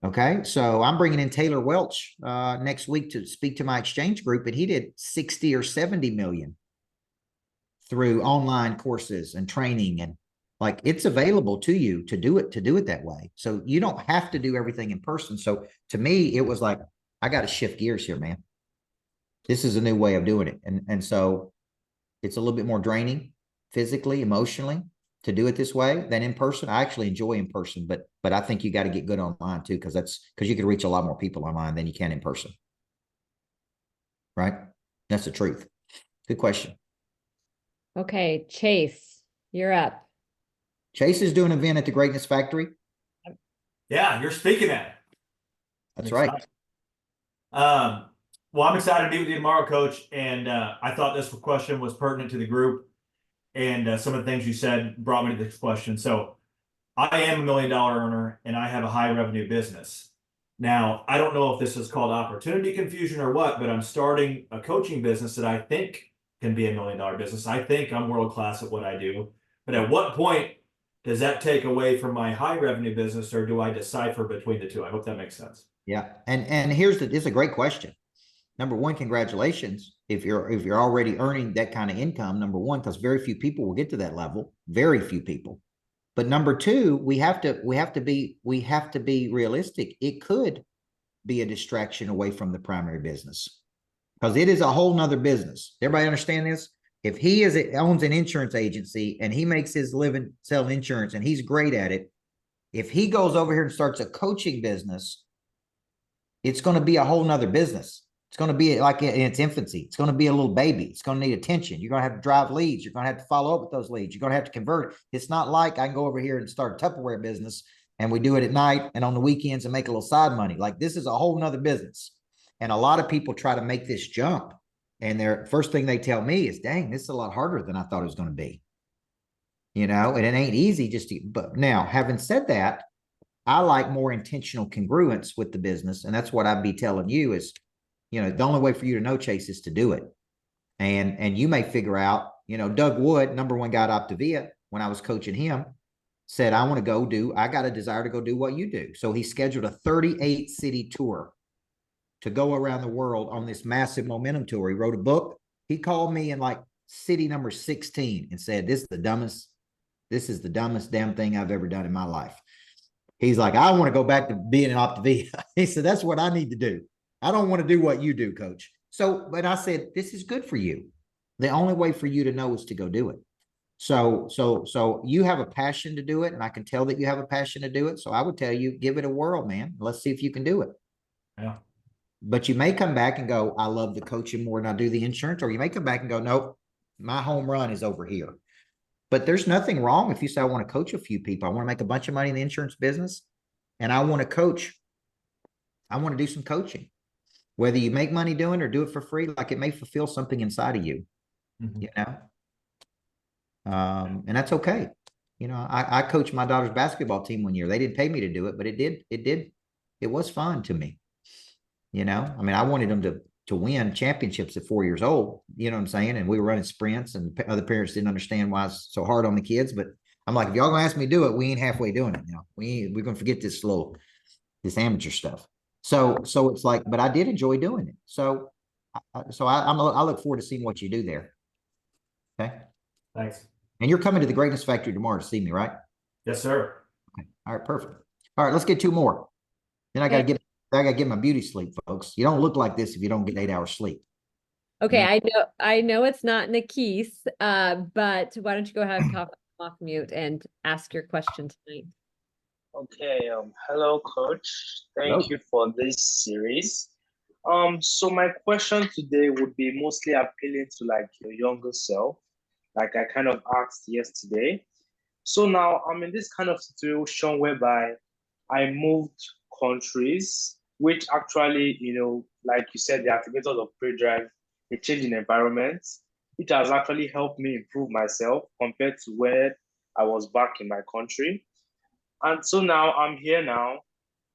Okay. So I'm bringing in Taylor Welch next week to speak to my exchange group, and he did 60 or 70 million through online courses and training. And like, it's available to you to do it that way. So you don't have to do everything in person. So to me, it was like, I got to shift gears here, man. This is a new way of doing it. And so it's a little bit more draining physically, emotionally to do it this way than in person. I actually enjoy in person, but I think you got to get good online too, because you can reach a lot more people online than you can in person. Right? That's the truth. Good question.
Okay, Chase, you're up.
Chase is doing an event at the Greatness Factory.
Yeah, you're speaking at it.
That's right.
Well, I'm excited to be with you tomorrow, Coach. And I thought this question was pertinent to the group. And some of the things you said brought me to this question. So I am $1 million earner, and I have a high revenue business. Now, I don't know if this is called opportunity confusion or what, but I'm starting a coaching business that I think can be $1 million business. I think I'm world-class at what I do. But at what point does that take away from my high revenue business, or do I decipher between the two? I hope that makes sense.
Yeah. And it's a great question. Number one, congratulations. If you're already earning that kind of income, number one, because very few people will get to that level, very few people. But number two, we have to be realistic. It could be a distraction away from the primary business, because it is a whole nother business. Everybody understand this? If he owns an insurance agency and he makes his living selling insurance and he's great at it, if he goes over here and starts a coaching business, it's going to be a whole nother business. It's going to be like in its infancy. It's going to be a little baby. It's going to need attention. You're going to have to drive leads. You're going to have to follow up with those leads. You're going to have to convert. It's not like I can go over here and start a Tupperware business and we do it at night and on the weekends and make a little side money. Like, this is a whole nother business. And a lot of people try to make this jump. And their first thing they tell me is, dang, this is a lot harder than I thought it was going to be. You know, and it ain't easy but now, having said that, I like more intentional congruence with the business. And that's what I'd be telling you is, you know, the only way for you to know, Chase, is to do it. And you may figure out, you know, Doug Wood, #1 guy at Optavia, when I was coaching him, said, I got a desire to go do what you do. So he scheduled a 38 city tour to go around the world on this massive momentum tour. He wrote a book. He called me in like city number 16 and said, this is the dumbest damn thing I've ever done in my life. He's like, I want to go back to being an Optavia. He said, that's what I need to do. I don't want to do what you do, coach. So, but I said, this is good for you. The only way for you to know is to go do it. So you have a passion to do it, and I can tell that you have a passion to do it. So I would tell you, give it a whirl, man. Let's see if you can do it.
Yeah.
But you may come back and go, I love the coaching more than I do the insurance, or you may come back and go, nope, my home run is over here. But there's nothing wrong if you say, I want to coach a few people. I want to make a bunch of money in the insurance business, and I want to coach. I want to do some coaching. Whether you make money doing it or do it for free, like it may fulfill something inside of you, you know? And that's okay. You know, I coached my daughter's basketball team one year. They didn't pay me to do it, but it was fun to me. You know, I mean, I wanted them to win championships at 4 years old, you know what I'm saying? And we were running sprints, and other parents didn't understand why it's so hard on the kids. But I'm like, if y'all gonna ask me to do it, we ain't halfway doing it. You know, we're gonna forget this amateur stuff. So it's like, but I did enjoy doing it. So I look forward to seeing what you do there. Okay.
Thanks.
And you're coming to the Greatness Factory tomorrow to see me, right?
Yes, sir.
Okay. All right, perfect. All right, let's get two more. Then I gotta get my beauty sleep, folks. You don't look like this if you don't get 8 hours sleep.
Okay,
Yeah.
I know it's not Nikis, but why don't you go ahead and come off mute and ask your question tonight?
Okay, hello, Coach. Thank
Hello.
you for this series. So my question today would be mostly appealing to like your younger self, like I kind of asked yesterday. So now I'm in this kind of situation whereby I moved countries, which actually, you know, like you said, the activators of pre-drive, a change in environment, which has actually helped me improve myself compared to where I was back in my country. And so now I'm here now,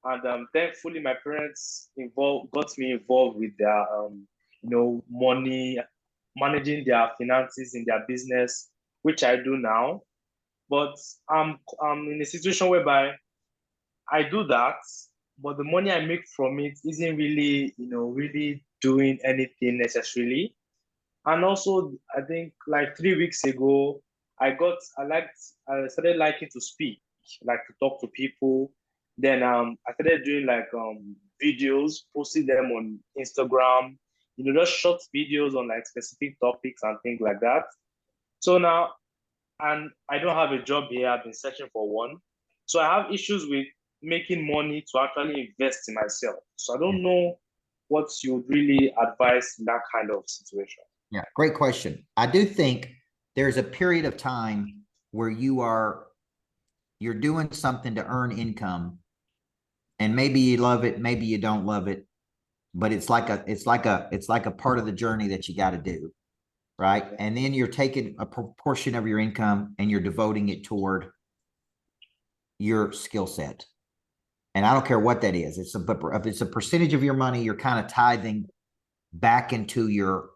and thankfully my parents got me involved with their, money, managing their finances in their business, which I do now. But I'm in a situation whereby I do that, but the money I make from it isn't really, really doing anything necessarily. And also, I think like 3 weeks ago, I started liking to speak, like to talk to people. Then I started doing like videos, posting them on Instagram, just short videos on like specific topics and things like that. So now, and I don't have a job here. I've been searching for one. So I have issues with making money to actually invest in myself. So I don't know what you would really advise in that kind of situation.
Yeah, great question. I do think there's a period of time where you're doing something to earn income, and maybe you love it, maybe you don't love it, but it's like a part of the journey that you got to do, right? And then you're taking a proportion of your income and you're devoting it toward your skill set. And I don't care what that is. It's a percentage of your money you're kind of tithing back into your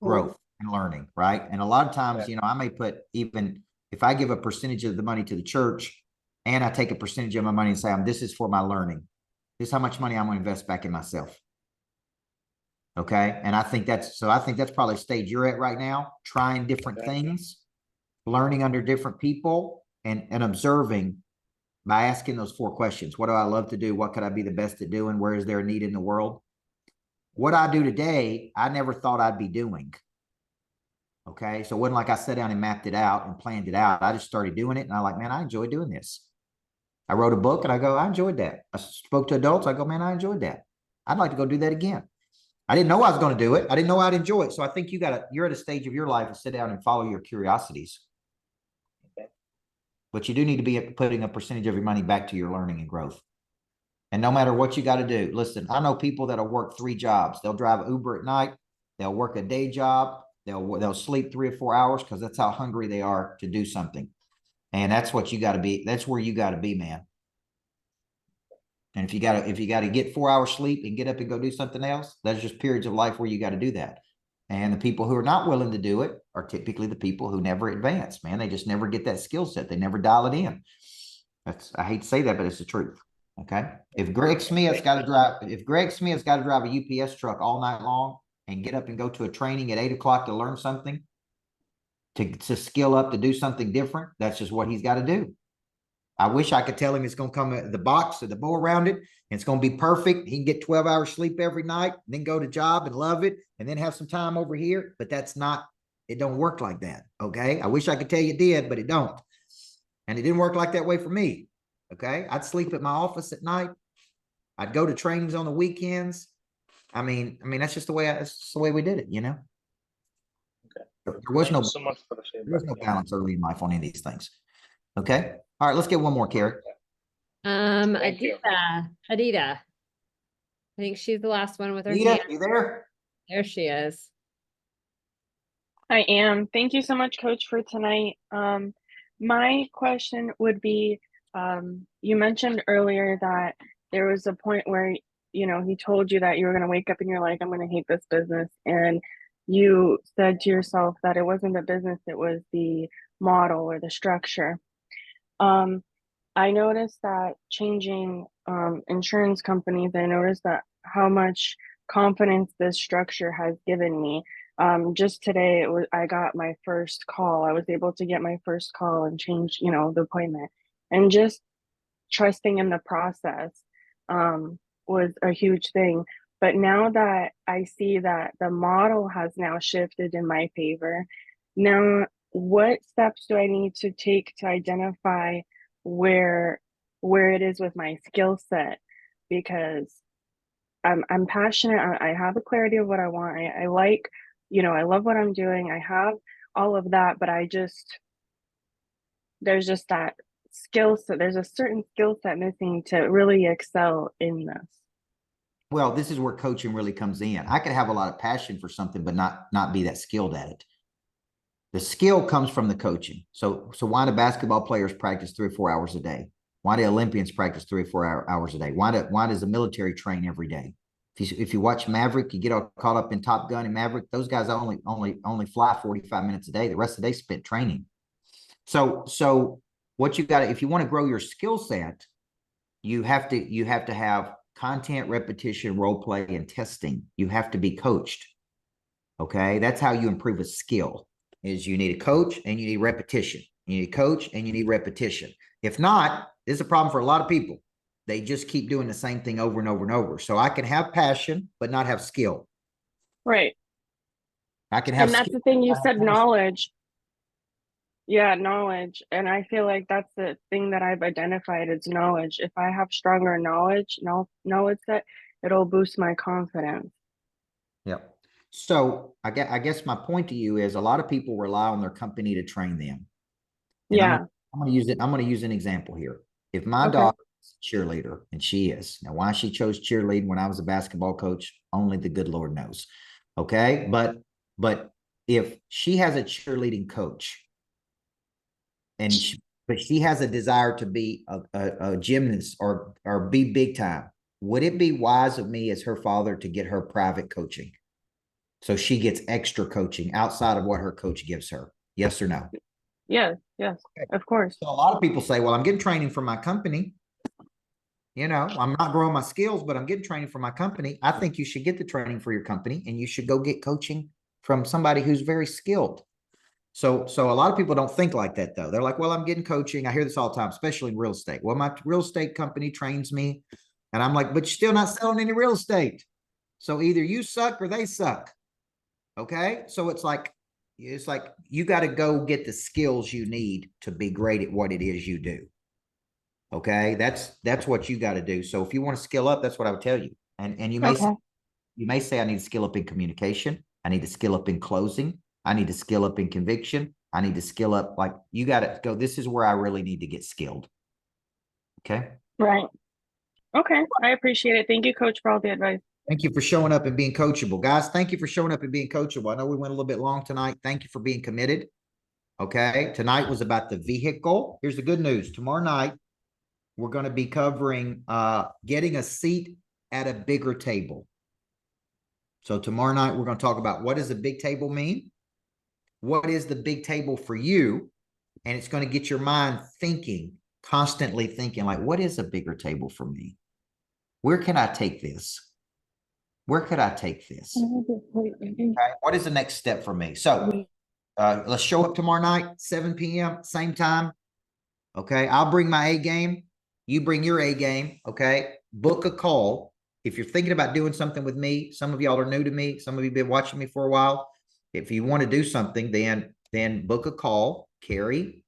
growth and learning, right? And a lot of times, I may put, even if I give a percentage of the money to the church and I take a percentage of my money and say, this is for my learning. This is how much money I'm going to invest back in myself. Okay. And I think that's probably a stage you're at right now, trying different things, learning under different people, and observing by asking those 4 questions. What do I love to do? What could I be the best at doing? Where is there a need in the world? What I do today, I never thought I'd be doing. Okay. So it wasn't like I sat down and mapped it out and planned it out. I just started doing it. And I'm like, man, I enjoy doing this. I wrote a book and I go, I enjoyed that. I spoke to adults. I go, man, I enjoyed that. I'd like to go do that again. I didn't know I was going to do it. I didn't know I'd enjoy it. So I think you're at a stage of your life to sit down and follow your curiosities. Okay. But you do need to be putting a percentage of your money back to your learning and growth. And no matter what you got to do, listen, I know people that'll work 3 jobs. They'll drive Uber at night. They'll work a day job. They'll sleep 3 or 4 hours because that's how hungry they are to do something. And that's what you got to be. That's where you got to be, man. And if you got to get 4 hours sleep and get up and go do something else, that's just periods of life where you got to do that. And the people who are not willing to do it are typically the people who never advance, man. They just never get that skill set. They never dial it in. I hate to say that, but it's the truth. Okay. If Greg Smith's got to drive a UPS truck all night long and get up and go to a training at 8 o'clock to learn something, to skill up, to do something different, that's just what he's got to do. I wish I could tell him it's going to come at the box or the bow around it, and it's going to be perfect. He can get 12 hours sleep every night, and then go to job and love it, and then have some time over here. But that's not, it don't work like that. Okay. I wish I could tell you it did, but it don't. And it didn't work like that way for me. Okay. I'd sleep at my office at night. I'd go to trainings on the weekends. I mean, that's just the way that's just the way we did it, you know?
Okay.
There was
Thank
no,
you so much for the
there was
feedback.
no balance early in life on any of these things. Okay. All right. Let's get one more, Carrie.
Thank you.
Adita. I think she's the last one with her
Rita,
hand.
you there?
There she is.
I am. Thank you so much, Coach, for tonight. My question would be, you mentioned earlier that there was a point where, you know, he told you that you were going to wake up and you're like, I'm going to hate this business. And you said to yourself that it wasn't the business, it was the model or the structure. I noticed that changing insurance companies, I noticed that how much confidence this structure has given me. Just today, I got my first call. I was able to get my first call and change, you know, the appointment. And just trusting in the process was a huge thing. But now that I see that the model has now shifted in my favor, now what steps do I need to take to identify where it is with my skill set? Because I'm passionate. I have a clarity of what I want. I like, you know, I love what I'm doing. I have all of that, but there's just that skill set. There's a certain skill set missing to really excel in this.
Well, this is where coaching really comes in. I could have a lot of passion for something, but not be that skilled at it. The skill comes from the coaching. So why do basketball players practice 3 or 4 hours a day? Why do Olympians practice 3 or 4 hours a day? Why does the military train every day? If you watch Maverick, you get all caught up in Top Gun and Maverick. Those guys only fly 45 minutes a day. The rest of the day spent training. So what you got, if you want to grow your skill set, you have to have content, repetition, role play, and testing. You have to be coached. Okay, that's how you improve a skill. Is you need a coach and you need repetition. You need a coach and you need repetition. If not, this is a problem for a lot of people. They just keep doing the same thing over and over and over. So I can have passion, but not have skill.
Right.
I can have
And that's
skill,
the thing you
but not
said,
have passion.
knowledge. Yeah, knowledge. And I feel like that's the thing that I've identified is knowledge. If I have stronger knowledge set, it'll boost my confidence.
Yep. So I guess my point to you is a lot of people rely on their company to train them. And
Yeah.
I'm going to use an example here. If my
Okay.
daughter is a cheerleader, and she is, now why she chose cheerleading when I was a basketball coach, only the good Lord knows. Okay. But if she has a cheerleading coach but she has a desire to be a gymnast or be big time, would it be wise of me as her father to get her private coaching? So she gets extra coaching outside of what her coach gives her. Yes or no?
Yes, of course.
So a lot of people say, well, I'm getting training from my company. You know, I'm not growing my skills, but I'm getting training from my company. I think you should get the training for your company and you should go get coaching from somebody who's very skilled. So a lot of people don't think like that though. They're like, well, I'm getting coaching. I hear this all the time, especially in real estate. Well, my real estate company trains me. And I'm like, but you're still not selling any real estate. So either you suck or they suck. Okay. So it's like you got to go get the skills you need to be great at what it is you do. Okay. That's what you got to do. So if you want to skill up, that's what I would tell you. And you may say, I need to skill up in communication. I need to skill up in closing. I need to skill up in conviction. I need to skill up. Like you got to go. This is where I really need to get skilled. Okay.
Right. Okay. I appreciate it. Thank you, Coach, for all the advice.
Thank you for showing up and being coachable. Guys, thank you for showing up and being coachable. I know we went a little bit long tonight. Thank you for being committed. Okay. Tonight was about the vehicle. Here's the good news. Tomorrow night, we're going to be covering getting a seat at a bigger table. So tomorrow night, we're going to talk about what does a big table mean? What is the big table for you? And it's going to get your mind thinking, constantly thinking like, what is a bigger table for me? Where can I take this? Where could I take this? Okay. What is the next step for me? So Let's show up tomorrow night, 7 p.m., same time. Okay. I'll bring my A game. You bring your A game. Okay. Book a call. If you're thinking about doing something with me, some of y'all are new to me. Some of you have been watching me for a while. If you want to do something, then book a call. Carrie,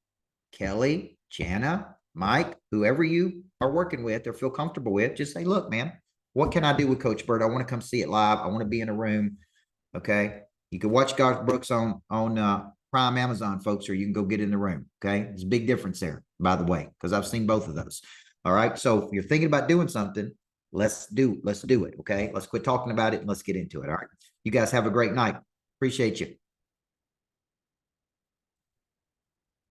Kelly, Jana, Mike, whoever you are working with or feel comfortable with, just say, look, man, what can I do with Coach Burt? I want to come see it live. I want to be in a room. Okay. You can watch Garth Brooks on Prime Amazon, folks, or you can go get in the room. Okay. There's a big difference there, by the way, because I've seen both of those. All right. So if you're thinking about doing something, let's do it. Okay. Let's quit talking about it and let's get into it. All right. You guys have a great night. Appreciate you.